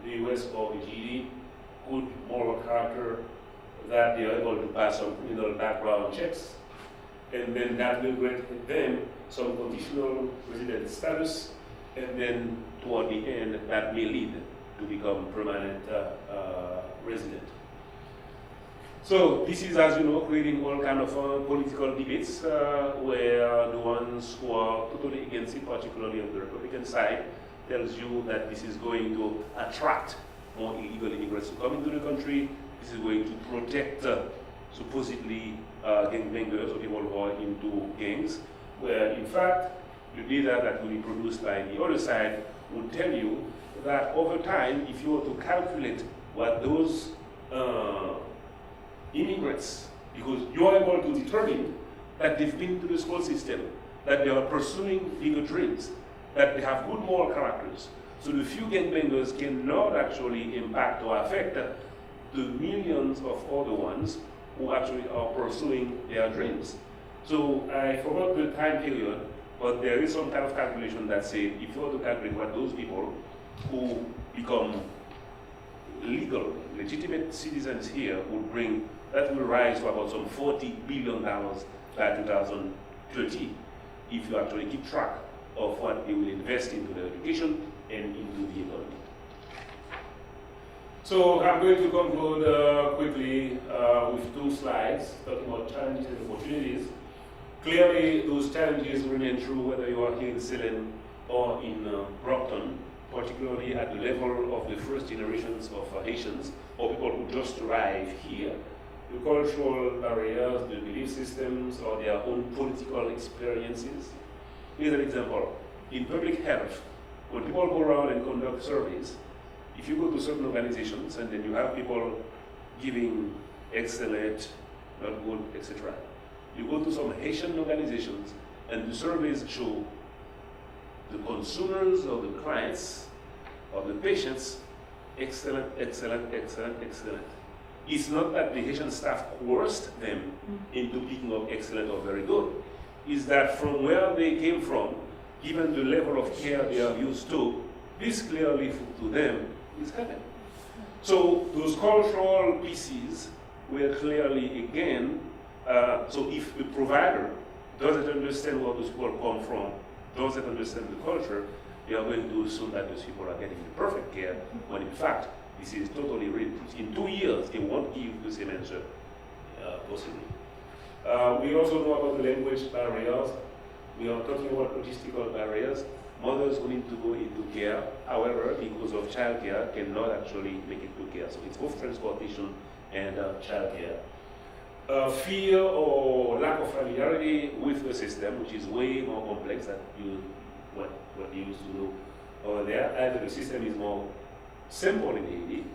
in the U.S. or a GED, good moral character, that they are able to pass some criminal background checks, and then that will grant them some conditional resident status, and then toward the end, that may lead to become permanent resident. So this is, as you know, creating all kind of political debates where the ones who are totally against it, particularly on the Republican side, tells you that this is going to attract more illegal immigrants to come into the country. This is going to protect supposedly gangbangers or people who are into gangs, where in fact the data that will be produced by the other side will tell you that over time, if you were to calculate what those immigrants, because you are able to determine that they've been to the school system, that they are pursuing bigger dreams, that they have good moral characters. So the few gangbangers cannot actually impact or affect the millions of other ones who actually are pursuing their dreams. So I forgot the time period, but there is some kind of calculation that says if you were to calculate what those people who become legal, legitimate citizens here would bring, that will rise to about some $40 billion by 2030 if you actually keep track of what they will invest into their education and into the economy. So I'm going to conclude quickly with 2 slides talking about challenges and opportunities. Clearly, those challenges remain true whether you are here in Salem or in Brockton, particularly at the level of the first generations of Haitians or people who just arrived here. The cultural barriers, the belief systems, or their own political experiences. Here's an example. In public health, when people go around and conduct surveys, if you go to certain organizations and then you have people giving excellent, not good, etc., you go to some Haitian organizations and the surveys show the consumers or the clients or the patients, excellent, excellent, excellent, excellent. It's not that the Haitian staff coerced them into picking up excellent or very good. It's that from where they came from, given the level of care they are used to, this clearly to them is heaven. So those cultural pieces were clearly, again, so if the provider doesn't understand where those people come from, doesn't understand the culture, they are going to assume that those people are getting the perfect care, when in fact, this is totally real. In 2 years, they won't give the same answer, possibly. We also know about the language barriers. We are talking about logistical barriers. Mothers who need to go into care, however, because of childcare, cannot actually make it to care. So it's both transportation and childcare. Fear or lack of familiarity with the system, which is way more complex than what you used to know over there. Either the system is more simple in Haiti,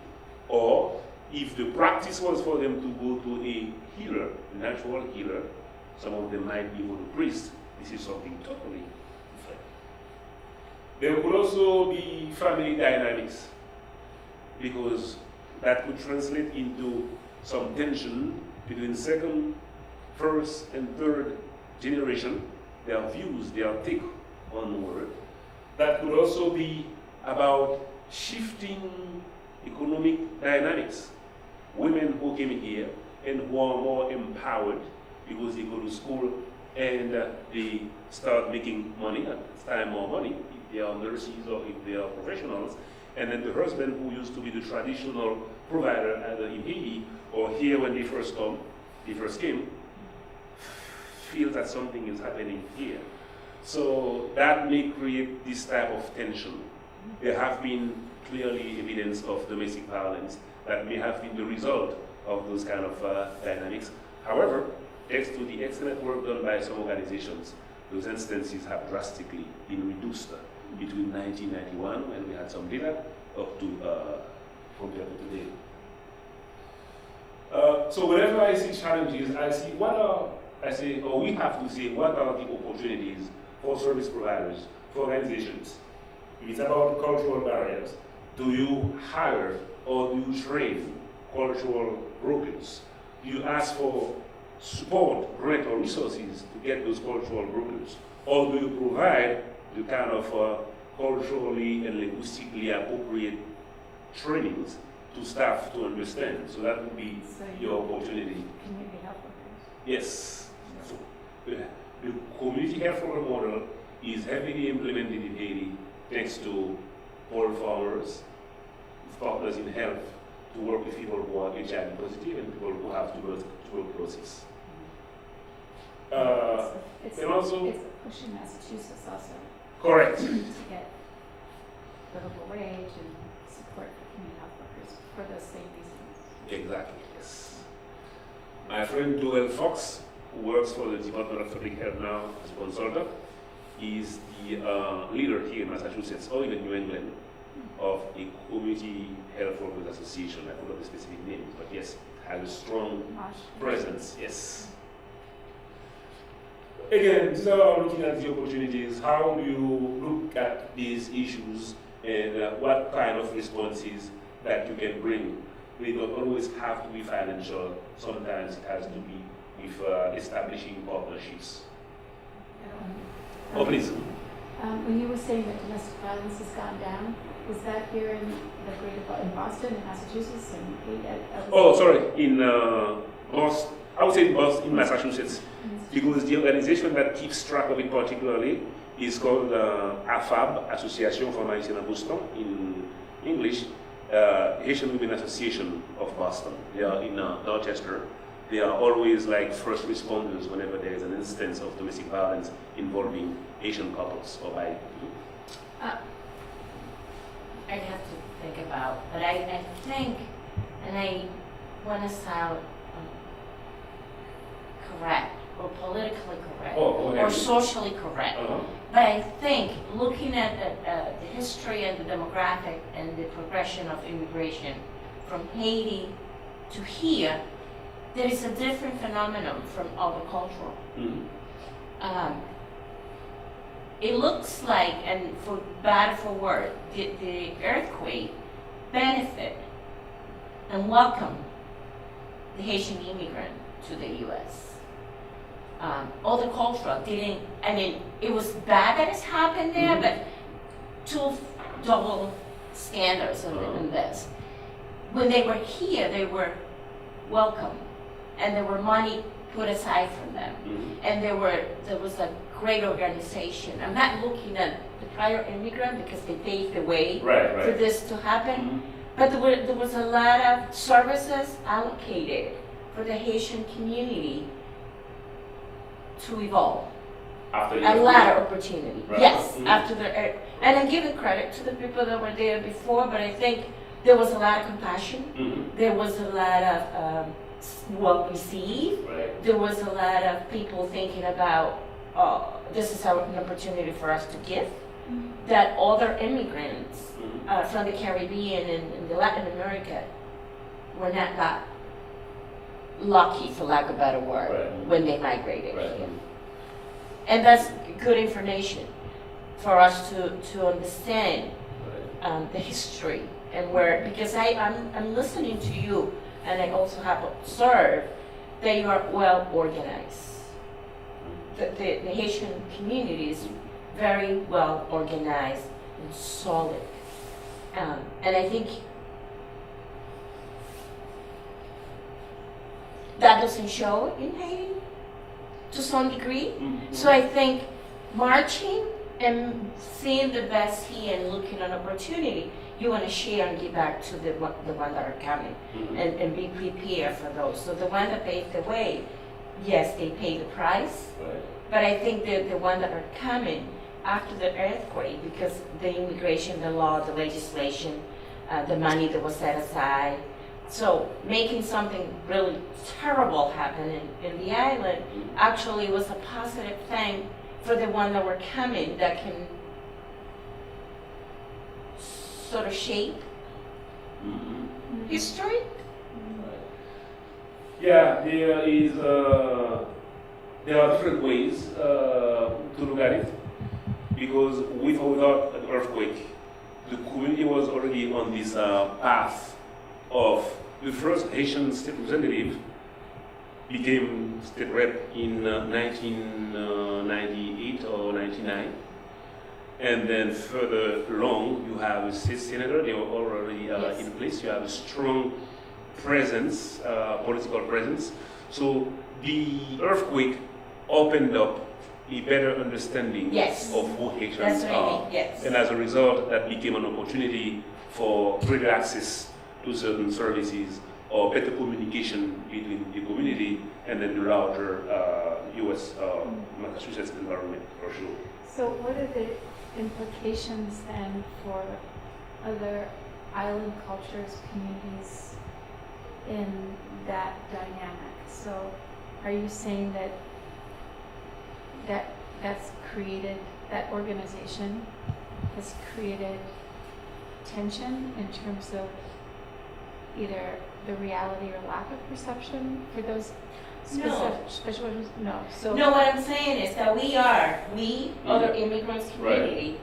or if the practice was for them to go to a healer, a natural healer, some of them might be with a priest. This is something totally different. There could also be family dynamics, because that could translate into some tension between second, first, and third generation, their views, their take on the world. That could also be about shifting economic dynamics. Women who came here and who are more empowered because they go to school and they start making money, at this time more money, if they are nurses or if they are professionals. And then the husband who used to be the traditional provider either in Haiti or here when they first came, feel that something is happening here. So that may create this type of tension. There have been clearly evidence of domestic violence that may have been the result of those kind of dynamics. However, thanks to the excellent work done by some organizations, those instances have drastically been reduced between 1991, when we had some data, up to compared to today. So whenever I see challenges, I see we have to say what are the opportunities for service providers, for organizations. If it's about cultural barriers, do you hire or do you train cultural brokers? Do you ask for support, grant, or resources to get those cultural brokers? Or do you provide the kind of culturally and linguistically appropriate trainings to staff to understand? So that would be your opportunity. Community health workers. Yes. So, the community health worker model is heavily implemented in Haiti thanks to poor farmers, partners in health, to work with people who are HIV positive and people who have tuberculosis. It's and also, a push in Massachusetts also correct. to get livable wage and support for community health workers for the same reasons. Exactly, yes. My friend Joel Fox, who works for the Department of Public Health now as a consultant, is the leader here in Massachusetts or even New England of a community health workers association. I forgot the specific name, but yes, has a strong presence, yes. Again, these are looking at the opportunities. How do you look at these issues and what kind of responses that you can bring? They don't always have to be financial. Sometimes it has to be with establishing partnerships. Oh, please. When you were saying that domestic violence has gone down, is that here in the greater in Boston, in Massachusetts, and Oh, sorry. In Boston, I would say in Boston, in Massachusetts, because the organization that keeps track of it particularly is called AFAB, Association for Haitian Boston, in English, Haitian Women Association of Boston. They are in Dorchester. They are always like first responders whenever there is an instance of domestic violence involving Asian couples or by. I'd have to think about, but I think, and I want to sound correct or politically correct or socially correct, but I think looking at the history and the demographic and the progression of immigration from Haiti to here, there is a different phenomenon from other cultural. It looks like, and for bad or for worse, the earthquake benefit and welcome the Haitian immigrant to the U.S. Other cultural didn't, I mean, it was bad that it's happened there, but two double standards in this. When they were here, they were welcome, and there were money put aside for them, and there was a great organization. I'm not looking at the prior immigrant because they paved the way for this to happen, but there was a lot of services allocated for the Haitian community to evolve. A lot of opportunity. Yes, after and I'm giving credit to the people that were there before, but I think there was a lot of compassion. There was a lot of well received. There was a lot of people thinking about this is an opportunity for us to give that other immigrants from the Caribbean and Latin America were not that lucky, for lack of a better word, when they migrated here. And that's good information for us to understand the history and where, because I'm listening to you, and I also have observed that you are well organized. The Haitian community is very well organized and solid. And I think that doesn't show in Haiti to some degree. So I think marching and seeing the best here and looking at opportunity, you want to share and give back to the one that are coming and be prepared for those. So the one that paved the way, yes, they pay the price, but I think the one that are coming after the earthquake, because the immigration, the law, the legislation, the money that was set aside, so making something really terrible happen in the island actually was a positive thing for the one that were coming that can sort of shape history. Yeah, there are different ways to look at it, because with or without an earthquake, the community was already on this path of the first Haitian state representative became state rep in 1998 or 99. And then further along, you have a state senator. They were already in place. You have a strong presence, political presence. So the earthquake opened up a better understanding of who Haitians are. And as a result, that became an opportunity for greater access to certain services or better communication between the community and then the larger U.S. Massachusetts environment, for sure. So what are the implications then for other island cultures, communities in that dynamic. So are you saying that's created, that organization has created tension in terms of either the reality or lack of perception for those special no. So No, what I'm saying is that we, other immigrants community,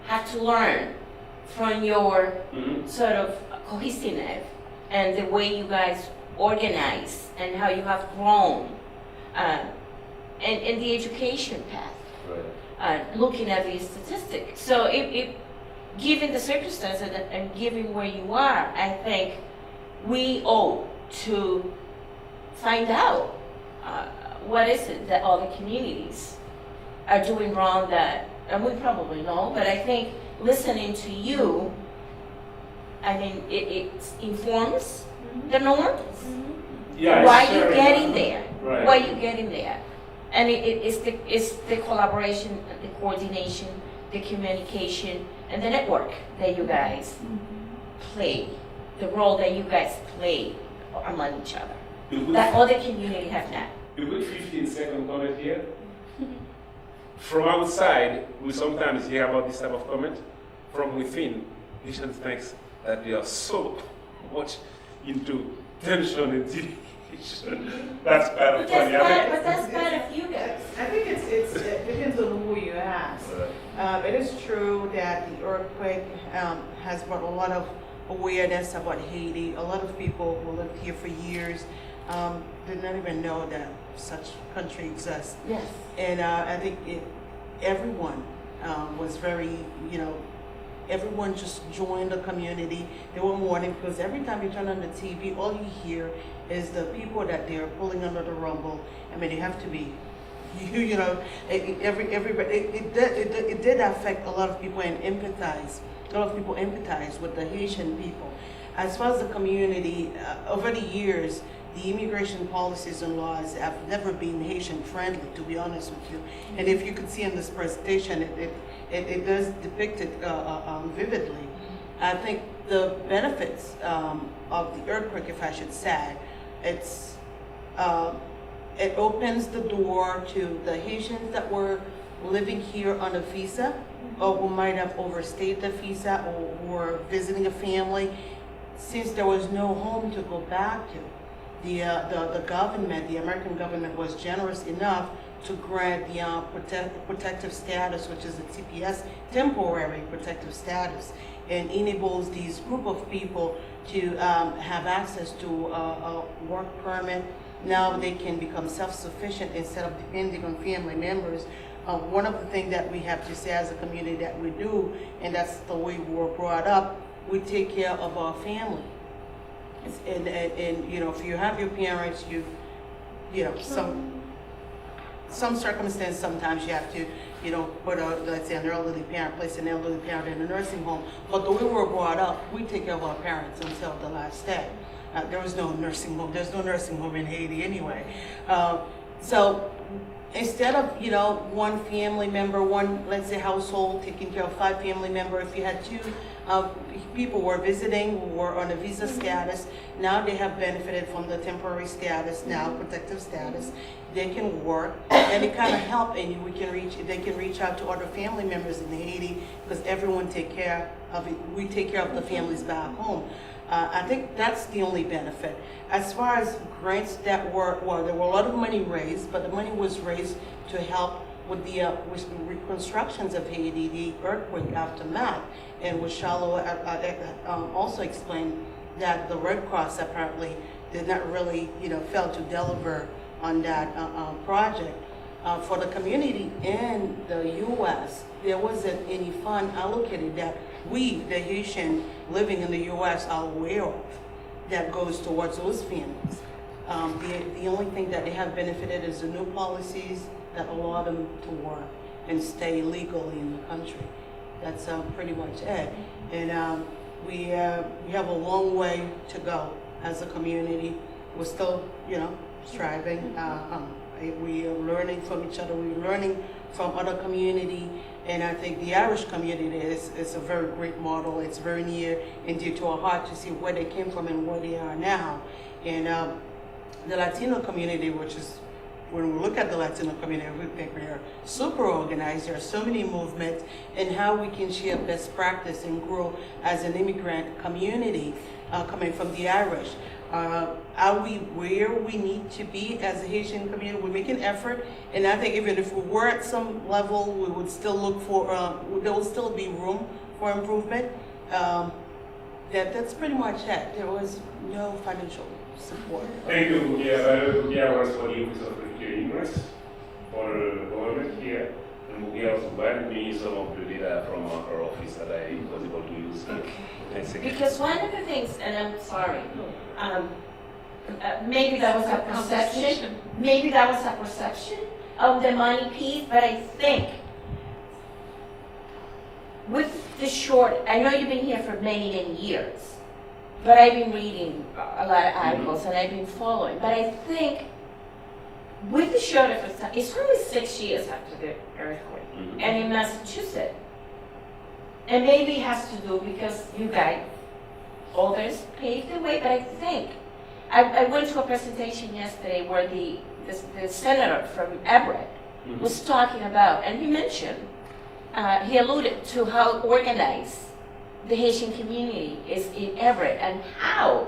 have to learn from your sort of cohesiveness and the way you guys organize and how you have grown, and the education path. Right. Looking at these statistics. So if given the circumstances and given where you are, I think we owe to find out what is it that other communities are doing wrong that, and we probably know, but I think listening to you, I mean, it informs the norms. Yeah, Why it's you sharing. getting there? Right. Why you getting there? And it's the collaboration, the coordination, the communication, and the network that you guys play, the role that you guys play among each other. That other community have not. A good 15-second comment here. From outside, we sometimes hear about this type of comment. From within, Haitians think that they are so much into tension and delegation. That's kind of But funny. that's part of you guys. I think it depends on who you ask. It is true that the earthquake has brought a lot of awareness about Haiti. A lot of people who lived here for years did not even know that such country exists. Yes. And I think everyone was very, everyone just joined the community. They were mourning because every time you turn on the TV, all you hear is the people that they're pulling under the rumble. I mean, you have to be, everybody. It did affect a lot of people and empathize. A lot of people empathize with the Haitian people. As far as the community, over the years, the immigration policies and laws have never been Haitian friendly, to be honest with you. And if you could see in this presentation, it does depict it vividly. I think the benefits of the earthquake, if I should say, it opens the door to the Haitians that were living here on a visa, or who might have overstayed the visa, or were visiting a family, since there was no home to go back to. The government, the American government, was generous enough to grant the protective status, which is the TPS, temporary protective status, and enables these group of people to have access to a work permit. Now they can become self-sufficient instead of depending on family members. One of the things that we have to say as a community that we do, and that's the way we were brought up, we take care of our family. And if you have your parents, some circumstance, sometimes you have to, put let's say an elderly parent, place an elderly parent in a nursing home. But the way we were brought up, we take care of our parents until the last day. There was no nursing home. There's no nursing home in Haiti anyway. So instead of, one family member, let's say household taking care of 5 family members, if you had 2 people were visiting, who were on a visa status, now they have benefited from the temporary status, now protective status. They can work, and it kind of help, and they can reach out to other family members in Haiti, because everyone take care of it. We take care of the families back home. I think that's the only benefit. As far as grants that were, there were a lot of money raised, but the money was raised to help with the reconstructions of Haiti, the earthquake aftermath, and what Charlot also explained, that the Red Cross apparently did not really, fail to deliver on that project. For the community in the U.S., there wasn't any fund allocated that we, the Haitian living in the U.S., are aware of that goes towards those families. The only thing that they have benefited is the new policies that allow them to work and stay legally in the country. That's pretty much it. And we have a long way to go as a community. we're still, striving. We are learning from each other. We're learning from other community, and I think the Irish community is a very great model. It's very near and dear to our heart to see where they came from and where they are now. And the Latino community, which is, when we look at the Latino community, we think we are super organized. There are so many movements, and how we can share best practice and grow as an immigrant community coming from the Irish. Are we where we need to be as a Haitian community? We make an effort, and I think even if we were at some level, we would still look for, there will still be room for improvement. That's pretty much it. There was no financial support. Thank you, Mugia was for the Office of Refugee Immigrants, for the government here, and Mugia also provided me some of the data from our office that I was able to use. Okay. Because one of the things, and I'm sorry, maybe that was a perception. Maybe that was a perception of the money piece, but I think with the short, I know you've been here for many, many years, but I've been reading a lot of articles and I've been following. But I think with the short of time, it's only 6 years after the earthquake, and in Massachusetts. And maybe it has to do because you guys, others paved the way, but I think, I went to a presentation yesterday where the senator from Everett was talking about, and he mentioned, he alluded to how organized the Haitian community is in Everett and how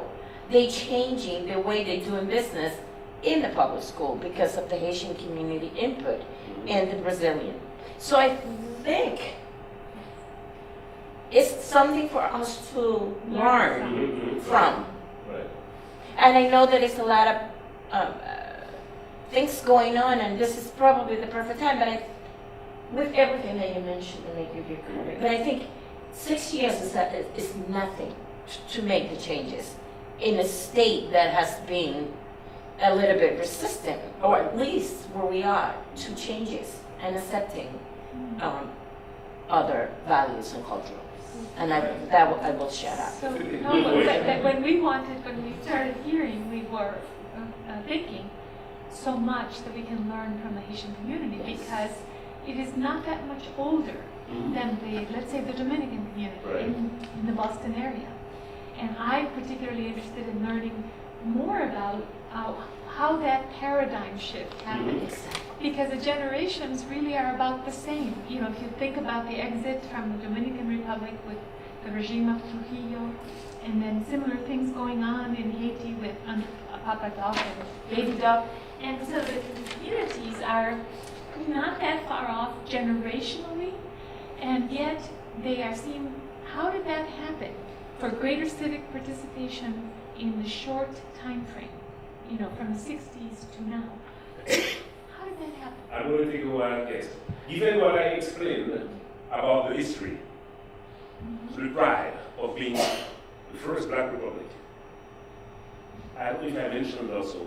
they changing the way they doing business in the public school because of the Haitian community input and the Brazilian. So I think it's something for us to learn from. Right. And I know that it's a lot of things going on, and this is probably the perfect time, but with everything that you mentioned, and I give you credit, but I think 6 years is nothing to make the changes in a state that has been a little bit resistant, or at least where we are, to changes and accepting other values and culture. And I will shut up. So, no, but when we started hearing, we were thinking so much that we can learn from the Haitian community, because it is not that much older than let's say the Dominican community in the Boston area. And I'm particularly interested in learning more about how that paradigm shift happened. Because the generations really are about the same. If you think about the exit from the Dominican Republic with the regime of Trujillo, and then similar things going on in Haiti with Papa Doc and Baby Doc. And so the communities are not that far off generationally, and yet they are seeing, how did that happen? For greater civic participation in the short time frame, from the 60s to now. How did that happen? I'm going to take one guess. Given what I explained about the history, the pride of being the first Black Republic, I don't know if I mentioned also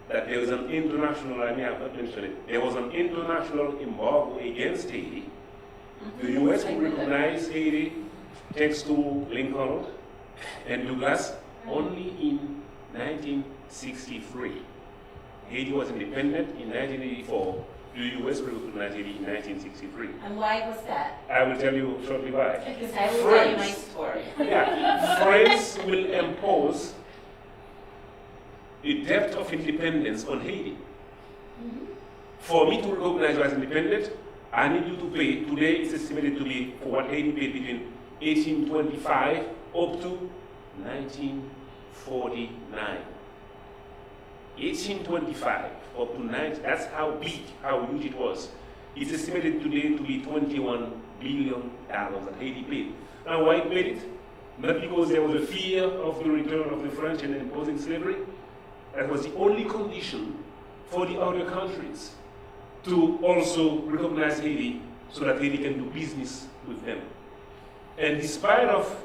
that there was an international, I may have not mentioned it, there was an international embargo against Haiti. The U.S. would recognize Haiti thanks to Lincoln and Douglas only in 1963. Haiti was independent in 1984. The U.S. recognized Haiti in 1963. And why was that? I will tell you shortly why. Because I will tell you my story. Yeah, France will impose a debt of independence on Haiti. For me to recognize you as independent, I need you to pay, today it's estimated to be for what Haiti paid between 1825 up to 1949. 1825 up to 90, that's how big, how huge it was. It's estimated today to be $21 billion that Haiti paid. And why it paid it? Not because there was a fear of the return of the French and imposing slavery. That was the only condition for the other countries to also recognize Haiti so that Haiti can do business with them. And despite of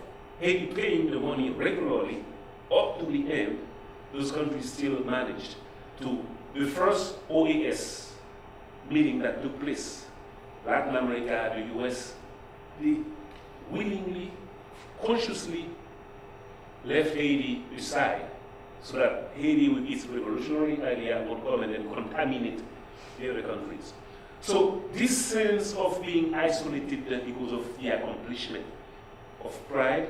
Haiti paying the money regularly, up to the end, those countries still managed to, the first OAS meeting that took place, Latin America, the US, they willingly, consciously left Haiti aside so that Haiti, with its revolutionary idea, would come and then contaminate the other countries. So this sense of being isolated because of the accomplishment of pride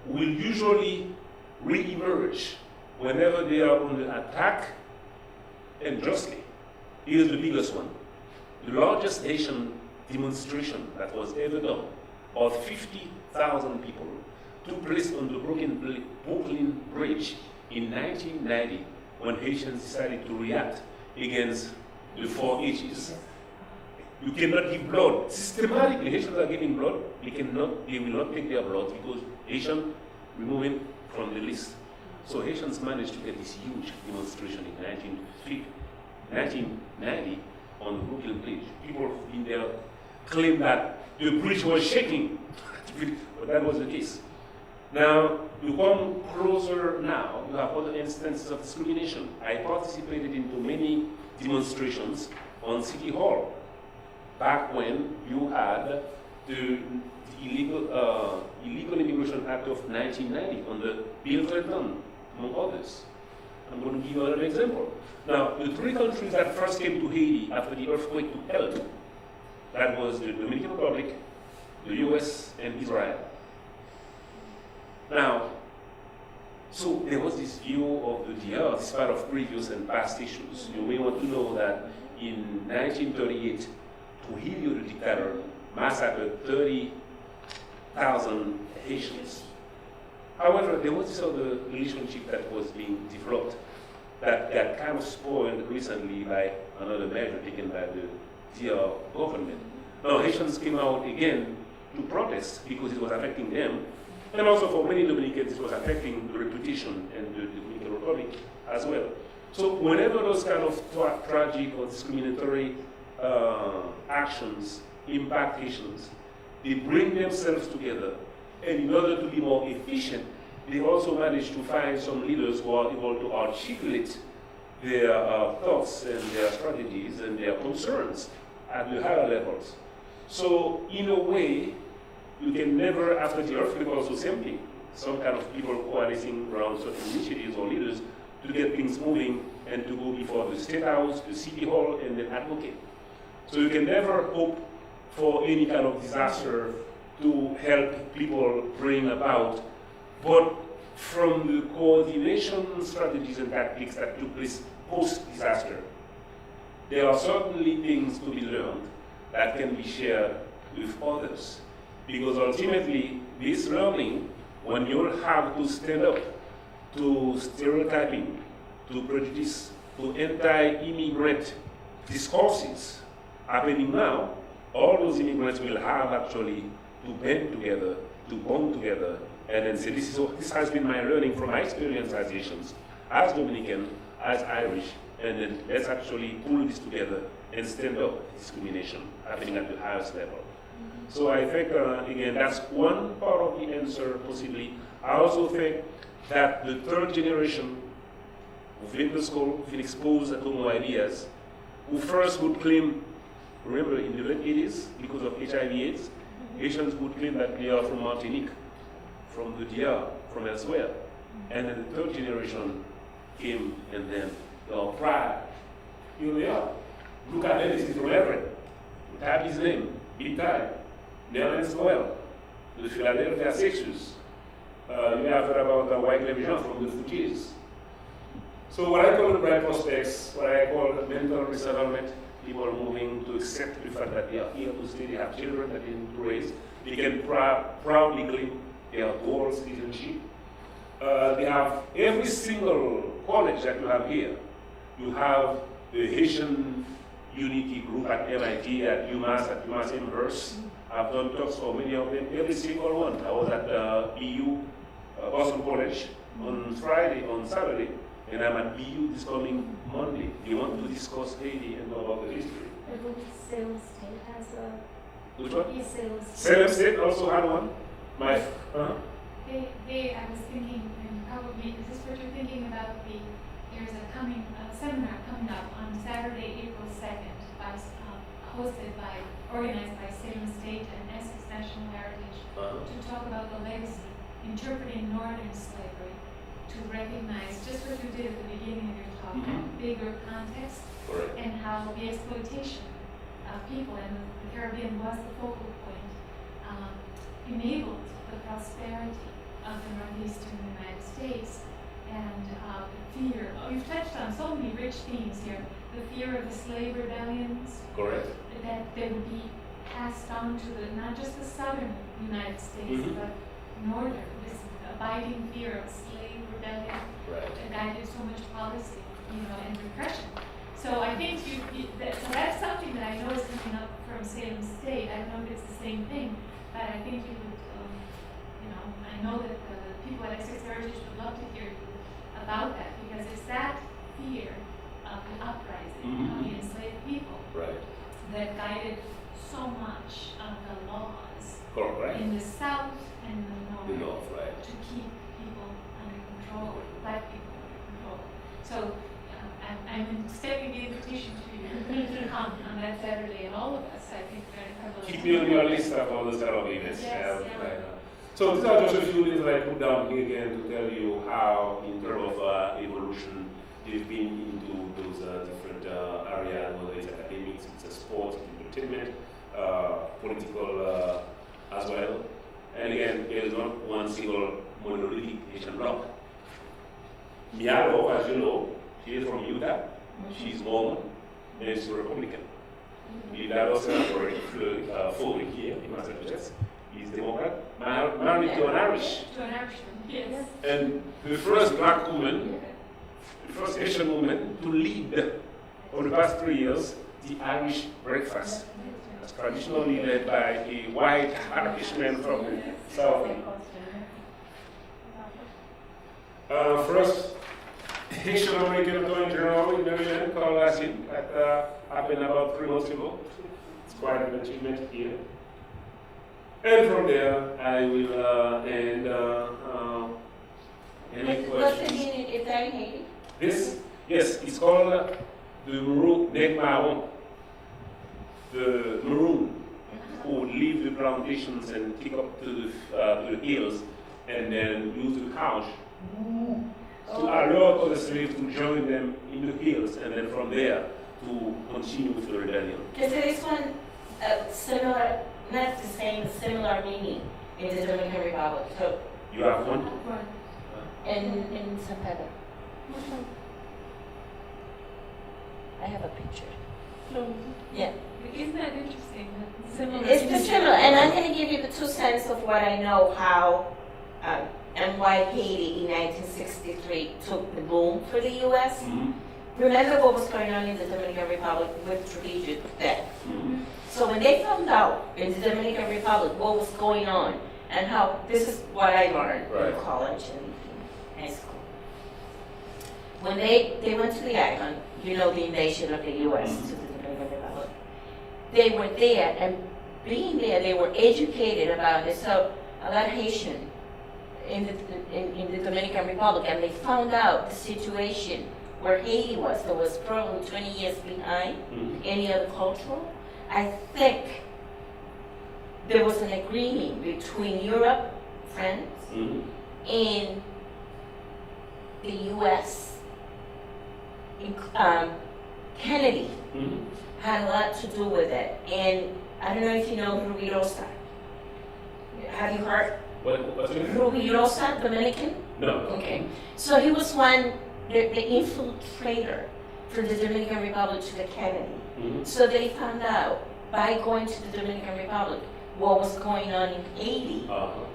will usually re-emerge whenever they are under attack, and justly. Here's the biggest one. The largest Haitian demonstration that was ever done, of 50,000 people, took place on the Brooklyn Bridge in 1990 when Haitians decided to react against the 4 H's. You cannot give blood. Systematically, Haitians are giving blood. They will not take their blood because Haitians removing from the list. So Haitians managed to get this huge demonstration in 1990 on the Brooklyn Bridge. People in there claim that the bridge was shaking, but that was the case. Now, you come closer now, you have other instances of discrimination. I participated into many demonstrations on City Hall, back when you had the illegal Immigration Act of 1990 on the Bill Clinton, among others. I'm going to give you another example. Now, the 3 countries that first came to Haiti after the earthquake to help, that was the Dominican Republic, the US, and Israel. Now, so there was this view of the DR, despite of previous and past issues. You may want to know that in 1938, Trujillo, the dictator, massacred 30,000 Haitians. However, there was this other relationship that was being developed that got kind of spoiled recently by another measure taken by the DR government. Now, Haitians came out again to protest because it was affecting them, and also for many Dominicans, it was affecting the reputation and the Dominican Republic as well. So whenever those kind of tragic or discriminatory actions impact Haitians, they bring themselves together, and in order to be more efficient, they also manage to find some leaders who are able to articulate their thoughts and their strategies and their concerns at the higher levels. So in a way, you can never, after the earthquake, also same thing. Some kind of people coalescing around certain initiatives or leaders to get things moving and to go before the State House, the City Hall, and then advocate. So you can never hope for any kind of disaster to help people bring about, but from the coordination strategies and tactics that took place post-disaster, there are certainly things to be learned that can be shared with others. Because ultimately, this learning, when you have to stand up to stereotyping, to prejudice, to anti-immigrant discourses happening now, all those immigrants will have actually to band together, to bond together, and then say, this has been my learning from my experience as Haitians, as Dominican, as Irish, and then let's actually pull this together and stand up discrimination happening at the highest level. So I think, again, that's one part of the answer, possibly. I also think that the third generation who've been to school, who've been exposed to new ideas, who first would claim, remember in the late 80s, because of HIV/AIDS, Haitians would claim that they are from Martinique, from the DR, from elsewhere. And then the third generation came, and then they are proud. Here they are. Look at them, this is from Everett. Type his name, big time. Netherlands Noel, the Philadelphia Sixers. You may have heard about Wyclef Jean from the Fujis. So what I call the bright prospects, what I call the mental resettlement, people moving to accept the fact that they are here to stay, they have children that they need to raise, they can proudly claim their dual citizenship. They have every single college that you have here. You have the Haitian Unity group at MIT, at UMass Amherst. I've done talks for many of them, every single one. I was at BU, Boston College, on Saturday, and I'm at BU this coming Monday. They want to discuss Haiti and know about the history. I believe Salem State has a. Which one? Yes, Salem State also had one. I was thinking, and probably, is this what you're thinking about? There's a seminar coming up on Saturday, April 2nd, organized by Salem State and Essex National Heritage, to talk about the legacy, interpreting Northern slavery, to recognize just what you did at the beginning of your talk, Mhm. that bigger context, Correct. and how the exploitation of people, and the Caribbean was the focal point, enabled the prosperity of the northeastern United States, and the fear. You've touched on so many rich themes here. The fear of the slave rebellions, Correct. that they would be passed on to not just the southern United States, Mhm. but northern, this abiding fear of slave rebellion Right. that guided so much policy, and repression. So I think so that's something that I know is coming up from Salem State. I don't know if it's the same thing, but I think you would, I know that the people at Essex Heritage would love to hear you about that, because it's that fear of the uprising of the enslaved people Right. that guided so much of the laws Correct. in the South and the North, The North, right. to keep people under control, black people under control. So I'm extending the invitation to you to come on that Saturday, and all of us, I think, are going to have a Keep me on your list of all those kind of events. Yes, yeah. Right. So these are just a few things that I put down here again to tell you how, in terms of evolution, they've been into those different areas, whether it's academics, it's sports, entertainment, political as well. And again, there is not one single monolithic Haitian bloc. Mialo, as you know, she is from Utah. She's Mormon, and she's Republican. Milano Senator Foley here in Massachusetts. He's Democrat, married to an Irish. To an Irishman, yes. And the first black woman, the first Asian woman to lead over the past 3 years the Irish breakfast. That's traditionally led by a white Irishman from the South. First Haitian American Attorney General in Maryland called last year. That happened about 3 months ago. It's quite an achievement here. And from there, I will end any What's the questions. meaning? Is that in Haiti? This, yes, it's called the Maroon Neg Marron. The Maroon who leave the plantations and kick up to the hills and then use the couch to allow other slaves to join them in the hills, and then from there to continue with the rebellion. Because there is one similar, not the same, similar meaning in the Dominican Republic. So, You have one? in San Pedro. I have a picture. Yeah. Isn't that interesting? That similar It's the imagery? similar, and I'm going to give you the 2 cents of what I know how and why Haiti in 1963 took the boom for the U.S. Mm-hmm. Remember what was going on in the Dominican Republic with Trujillo then. Mm-hmm. So when they found out in the Dominican Republic what was going on and how, this is what I learned Right. in college and in high school. When they went to the island, the invasion of the U.S. to the Dominican Republic, they were there, and being there, they were educated about it. So a lot of Haitian in the Dominican Republic, and they found out the situation where Haiti was. That was probably 20 years behind any other culture. I think there was an agreement between Europe, France, and the U.S. Kennedy had a lot to do with it. And I don't know if you know Ruby Rosa. Have you heard? What's your name? Ruby Rosa, Dominican? No. Okay. So he was the infiltrator from the Dominican Republic to the Kennedy. So they found out by going to the Dominican Republic what was going on in Haiti,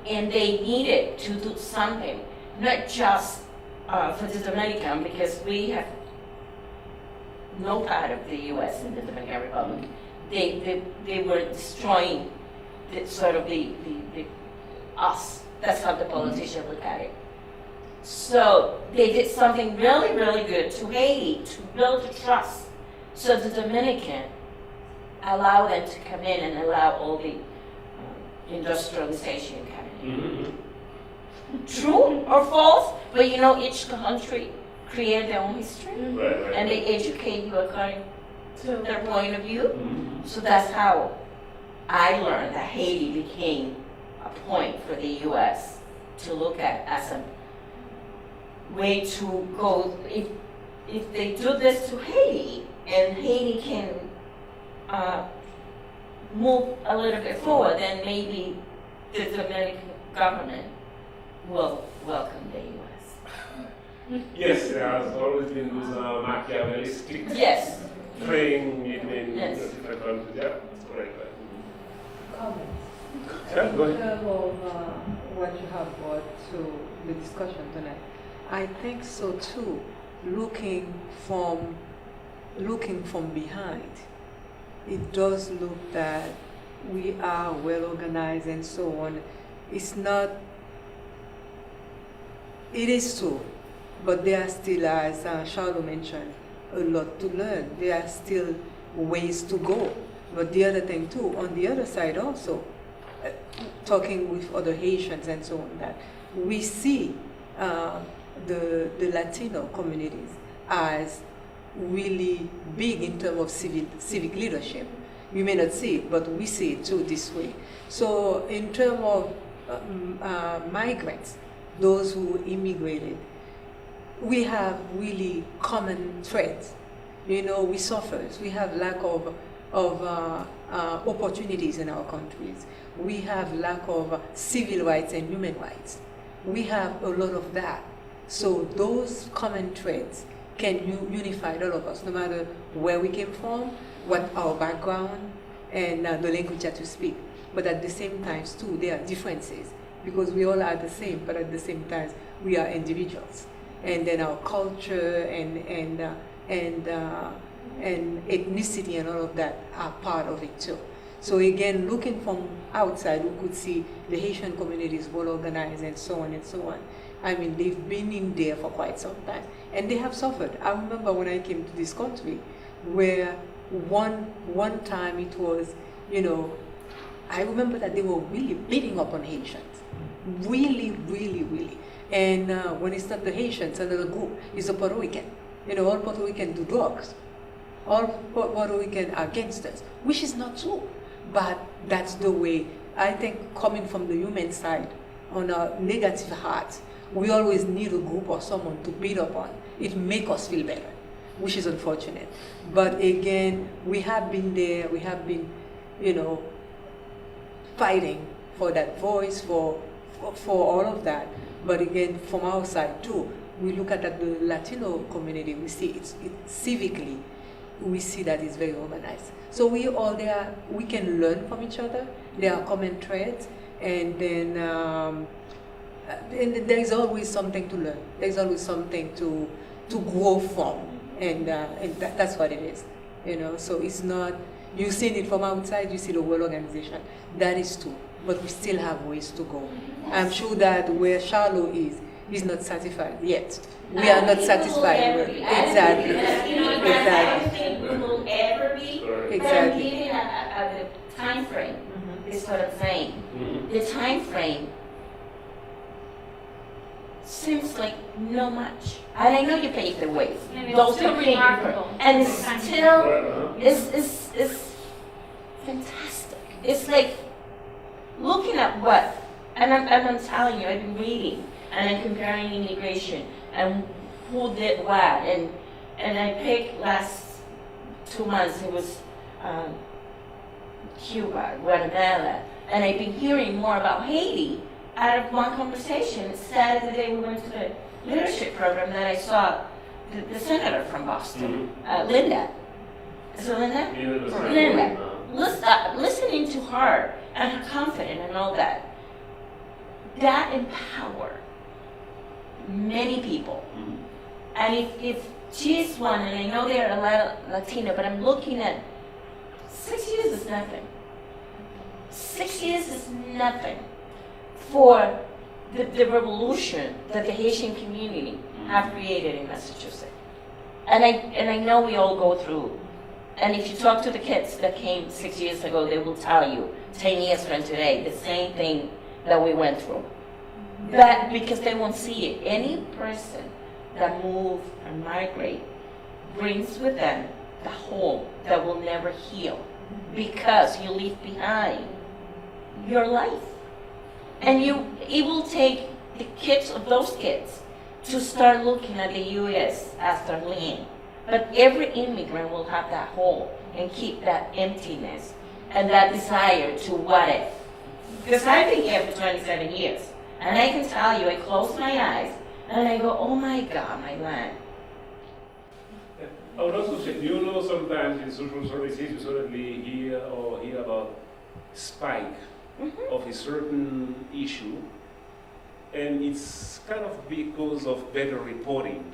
and they needed to do something, not just for the Dominican, because we have no part of the U.S. in the Dominican Republic. They were destroying the us. That's how the politicians look at it. So they did something really, really good to Haiti to build the trust. So the Dominican allowed them to come in and allow all the industrialization coming in. True or false? But each country created their own history, Right. and they educate you according to their point of view. So that's how I learned that Haiti became a point for the U.S. to look at as way to go. If they do this to Haiti, and Haiti can move a little bit forward, then maybe the Dominican government will welcome the U.S. Yes, there has always been those Machiavellistic Yes. playing between Yes. different countries. Yeah, that's correct. Comments? Yeah, go In ahead. terms of what you have brought to the discussion tonight, I think so too. Looking from behind, it does look that we are well organized and so on. It's not. It is true, but there are still, as Charlot mentioned, a lot to learn. There are still ways to go. But the other thing too, on the other side also, talking with other Haitians and so on, that we see the Latino communities as really big in terms of civic leadership. You may not see it, but we see it too this way. So in terms of migrants, those who immigrated, we have really common threads. You know, we suffer. We have lack of opportunities in our countries. We have lack of civil rights and human rights. We have a lot of that. So those common threads can unify all of us, no matter where we came from, what our background, and the language that we speak. But at the same time, too, there are differences, because we all are the same, but at the same time, we are individuals. And then our culture and ethnicity and all of that are part of it too. So again, looking from outside, we could see the Haitian community is well organized and so on and so on. I mean, they've been in there for quite some time, and they have suffered. I remember when I came to this country, where one time it was, you know, I remember that they were really beating up on Haitians, really, really, really. And when it's not the Haitians, another group is the Puerto Rican. You know, all Puerto Rican do drugs. All Puerto Rican are gangsters, which is not true. But that's the way, I think, coming from the human side, on our negative hearts, we always need a group or someone to beat up on. It makes us feel better, which is unfortunate. But again, we have been there, we have been, you know, fighting for that voice, for all of that. But again, from our side too, we look at the Latino community, we see it's civically, we see that it's very organized. So we all there, we can learn from each other. There are common threads, and then and there is always something to learn. There is always something to grow from, and that's what it is. You know, so it's not, you see it from outside, you see the World Organization. That is true, but we still have ways to go. I'm sure that where Charlot is not satisfied yet. We are not satisfied with exactly. I don't think we will ever be. Right. But I'm Exactly. giving a time frame. Is what I'm saying. Mhm. The time frame seems like no much. And I know you paved the way. And it's Those still who came remarkable. before. And it's Time. still Right, it's fantastic. It's like looking at what, and I'm telling you, I've been reading and I'm comparing immigration and who did what, and I picked last 2 months it was Cuba, Guatemala, and I've been hearing more about Haiti out of one conversation. Saturday we went to the leadership program that I saw the senator from Boston, Linda. Is it Linda? Linda. Listening to her and her confidence and all that, that empower many people. And if she's one, and I know there are a lot of Latino, but I'm looking at 6 years is nothing. 6 years is nothing for the revolution that the Haitian community have created in Massachusetts. And I know we all go through. And if you talk to the kids that came 6 years ago, they will tell you 10 years from today, the same thing that we went through. But because they won't see it. Any person that moves and migrate brings with them the hole that will never heal, because you leave behind your life. And it will take the kids of those kids to start looking at the U.S. as their land. But every immigrant will have that hole and keep that emptiness and that desire to what if. Because I've been here for 27 years, and I can tell you, I close my eyes and I go, oh my God, my land. I would also say, you know, sometimes in social services you suddenly hear about spike of a certain issue, and it's kind of because of better reporting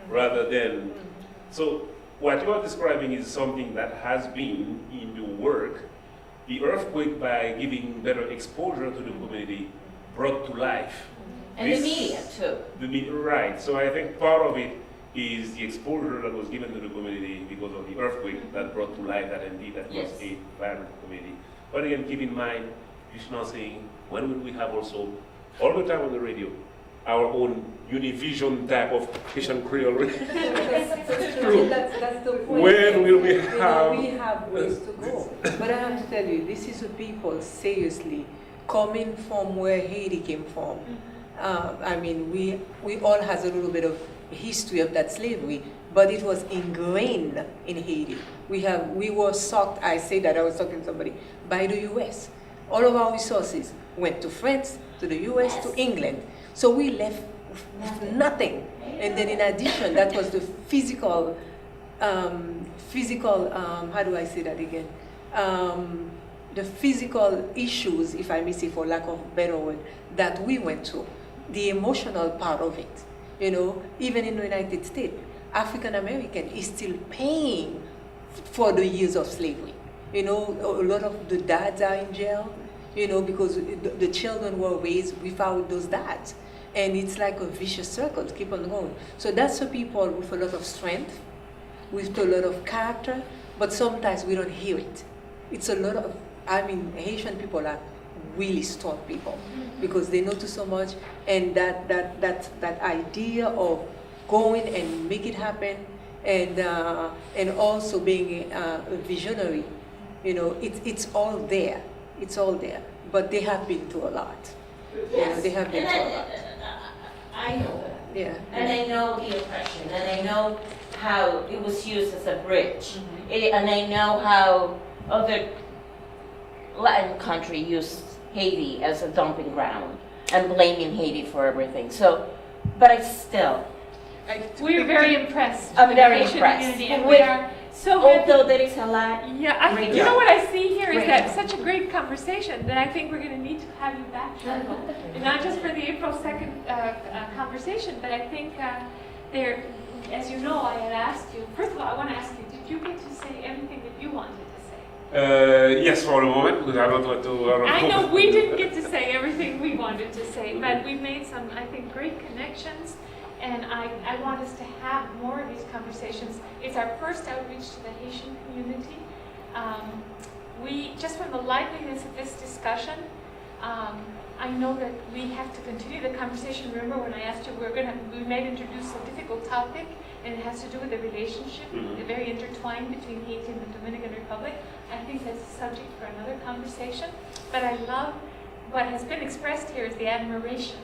rather than. So what you are describing is something that has been in your work. The earthquake, by giving better exposure to the community, brought to life. And the media too. The media, right. So I think part of it is the exposure that was given to the community because of the earthquake that brought to life that indeed that was a vibrant community. But again, keep in mind, you should not saying, when will we have also, all the time on the radio, our own Univision type of Haitian Creole? That's true. That's the point. When will we You know, have? we have ways to go. But I have to tell you, this is what people seriously coming from where Haiti came from. I mean, we all has a little bit of history of that slavery, but it was ingrained in Haiti. We were sucked, I say that, I was talking to somebody, by the US. All of our resources went to France, to the US, to England. So we left with nothing. And then in addition, that was the physical, how do I say that again? The physical issues, if I may say for lack of a better word, that we went through. The emotional part of it. You know, even in the United States, African American is still paying for the years of slavery. You know, a lot of the dads are in jail, you know, because the children were raised without those dads. And it's like a vicious circle to keep on going. So that's for people with a lot of strength, with a lot of character, but sometimes we don't hear it. It's a lot of, I mean, Haitian people are really strong people because they know so much, and that idea of going and make it happen, and also being a visionary, you know, it's all there. It's all there. But they have been through a lot. Yes. You know, they have been through a lot. I know that. Yeah. And I know the oppression, and I know how it was used as a bridge. And I know how other Latin countries used Haiti as a dumping ground and blaming Haiti for everything. So, but I still, We're very impressed. I'm with very the Haitian impressed. community, and With- we are so happy. although there is a lot, Yeah, Great you job. know what I see here is Great that job. such a great conversation that I think we're going to need to have you back, Charlot. And not just for the April 2nd conversation, but I think there, as you know, I had asked you, first of all, I want to ask you, did you get to say everything that you wanted to say? Yes, for the moment, because I don't want to. I know we didn't get to say everything we wanted to say, but we made some, I think, great connections. And I want us to have more of these conversations. It's our first outreach to the Haitian community. We, just from the liveliness of this discussion, I know that we have to continue the conversation. Remember when I asked you, we might introduce a difficult topic, and it has to do with the relationship, the very intertwined between Haiti and the Dominican Republic. I think that's a subject for another conversation. But I love what has been expressed here is the admiration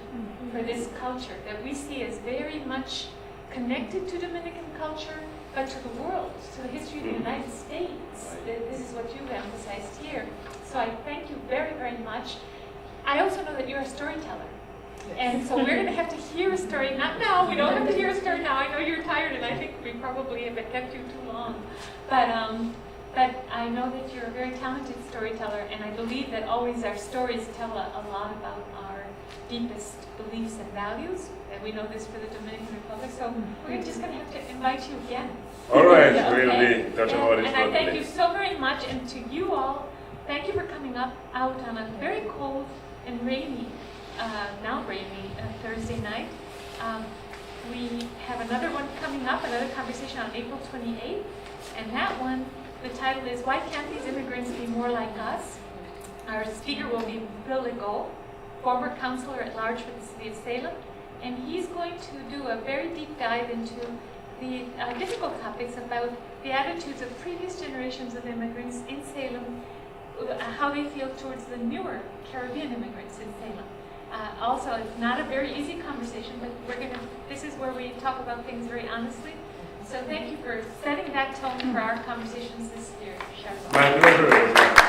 for this culture that we see as very much connected to Dominican culture, but to the world, to the history of the United States. This is what you've emphasized here. So I thank you very, very much. I also know that you're a storyteller. And so we're going to have to hear a story. Not now, we don't have to hear a story now. I know you're tired, and I think we probably have kept you too long. But I know that you're a very talented storyteller, and I believe that always our stories tell a lot about our deepest beliefs and values. And we know this for the Dominican Republic, so we're just going to have to invite you again. All right, Okay. we'll be touching on this And I one thank today. you so very much, and to you all, thank you for coming out on a very cold and rainy, now rainy Thursday night. We have another one coming up, another conversation on April 28th, and that one, the title is, Why Can't These Immigrants Be More Like Us? Our speaker will be Bill Legault, former counselor at large for the city of Salem, and he's going to do a very deep dive into the difficult topics about the attitudes of previous generations of immigrants in Salem, how they feel towards the newer Caribbean immigrants in Salem. Also, it's not a very easy conversation, but this is where we talk about things very honestly. So thank you for setting that tone for our conversations this year, Charlot. My pleasure.